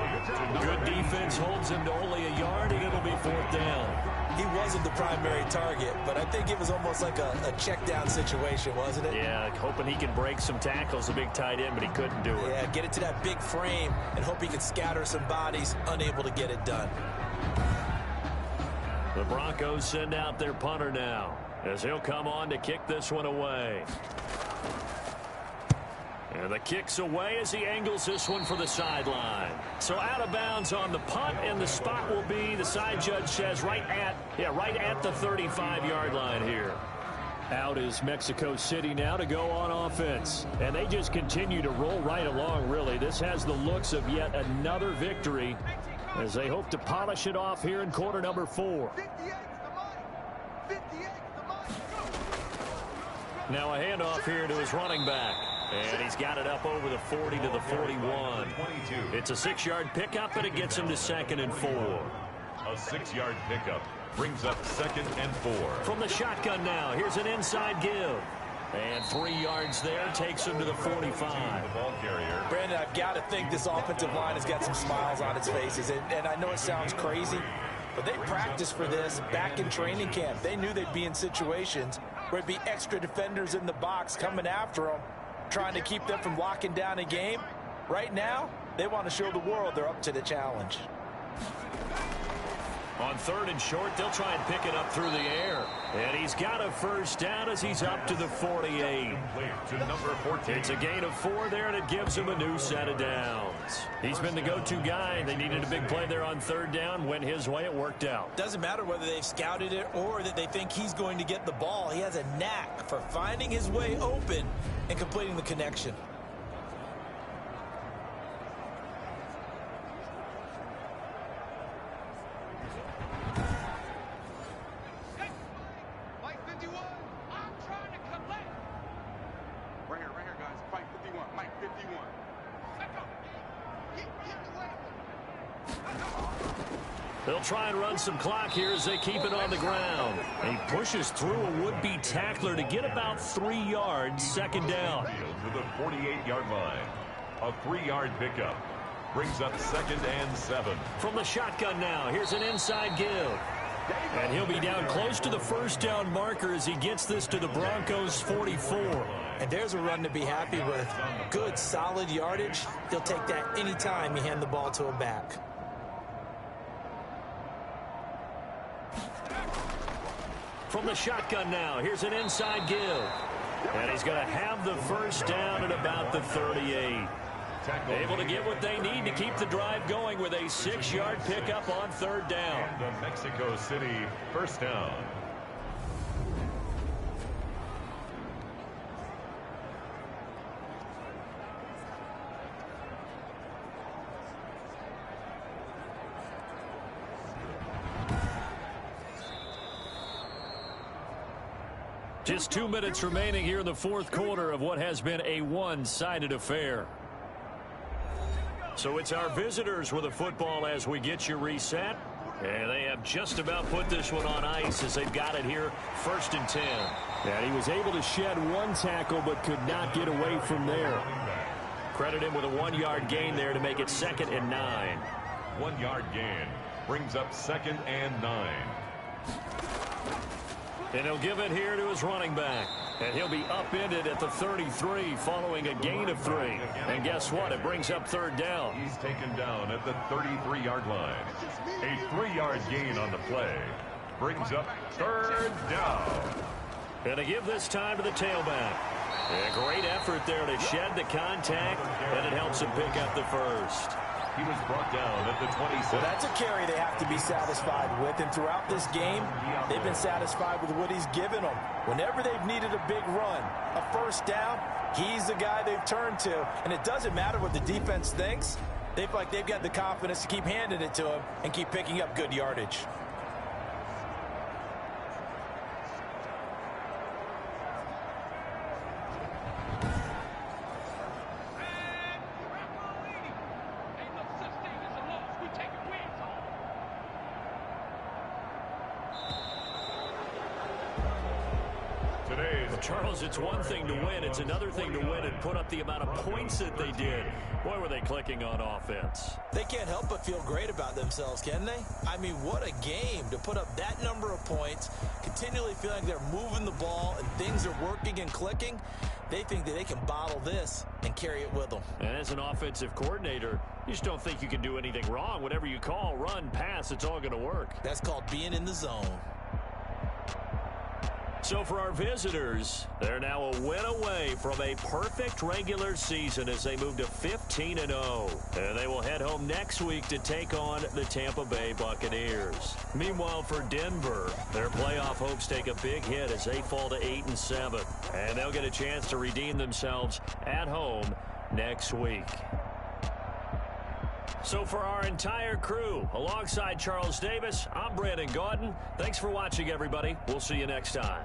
Good defense holds him to only a yard, and it'll be 4th down. He wasn't the primary target, but I think it was almost like a check down situation, wasn't it? Yeah, hoping he can break some tackles, a big tight end, but he couldn't do it. Yeah, get it to that big frame and hope he can scatter some bodies, unable to get it done. The Broncos send out their punter now, as he'll come on to kick this one away. And the kick's away as he angles this one for the sideline. So out of bounds on the punt, and the spot will be, the side judge says, right at the 35-yard line here. Out is Mexico City now to go on offense. And they just continue to roll right along, really. This has the looks of yet another victory as they hope to polish it off here in quarter number 4. Now a handoff here to his running back. And he's got it up over the 40 to the 41. It's a 6-yard pickup, and it gets him to 2nd and 4. A 6-yard pickup brings up 2nd and 4. From the shotgun now, here's an inside give. And 3 yards there takes him to the 45. The ball carrier. Brandon, I've got to think this offensive line has got some smiles on its faces. And I know it sounds crazy, but they practiced for this back in training camp. They knew they'd be in situations where it'd be extra defenders in the box coming after them, trying to keep them from locking down a game. Right now, they want to show the world they're up to the challenge. On 3rd and short, they'll try and pick it up through the air. And he's got a first down as he's up to the 48. To number 14. It's a gain of 4 there, and it gives him a new set of downs. He's been the go-to guy. They needed a big play there on 3rd down. Went his way, it worked out. Doesn't matter whether they've scouted it or that they think he's going to get the ball. He has a knack for finding his way open and completing the connection. They'll try and run some clock here as they keep it on the ground. And he pushes through a would-be tackler to get about 3 yards, 2nd down. To the 48-yard line. A 3-yard pickup brings up 2nd and 7. From the shotgun now, here's an inside give. And he'll be down close to the first down marker as he gets this to the Broncos' 44. And there's a run to be happy with. Good, solid yardage. He'll take that anytime you hand the ball to him back. From the shotgun now, here's an inside give. And he's going to have the first down at about the 38. Able to get what they need to keep the drive going with a 6-yard pickup on 3rd down. And the Mexico City first down. Just 2 minutes remaining here in the fourth quarter of what has been a one-sided affair. So it's our visitors with the football as we get you reset. And they have just about put this one on ice as they've got it here, 1st and 10. And he was able to shed one tackle but could not get away from there. Credit him with a 1-yard gain there to make it 2nd and 9. 1-yard gain brings up 2nd and 9. And he'll give it here to his running back. And he'll be upended at the 33 following a gain of 3. And guess what? It brings up 3rd down. He's taken down at the 33-yard line. A 3-yard gain on the play brings up 3rd down. And to give this time to the tailback. A great effort there to shed the contact, and it helps him pick up the first. He was brought down at the 26. Well, that's a carry they have to be satisfied with. And throughout this game, they've been satisfied with what he's given them. Whenever they've needed a big run, a 1st down, he's the guy they've turned to. And it doesn't matter what the defense thinks. They feel like they've got the confidence to keep handing it to him and keep picking up good yardage. Charles, it's one thing to win. It's another thing to win and put up the amount of points that they did. Boy, were they clicking on offense. They can't help but feel great about themselves, can they? I mean, what a game to put up that number of points, continually feeling like they're moving the ball and things are working and clicking. They think that they can bottle this and carry it with them. And as an offensive coordinator, you just don't think you can do anything wrong. Whatever you call, run, pass, it's all going to work. That's called being in the zone. So for our visitors, they're now a win away from a perfect regular season as they move to 15-0. And they will head home next week to take on the Tampa Bay Buccaneers. Meanwhile, for Denver, their playoff hopes take a big hit as they fall to 8-7. And they'll get a chance to redeem themselves at home next week. So for our entire crew, alongside Charles Davis, I'm Brandon Gaudin. Thanks for watching, everybody. We'll see you next time.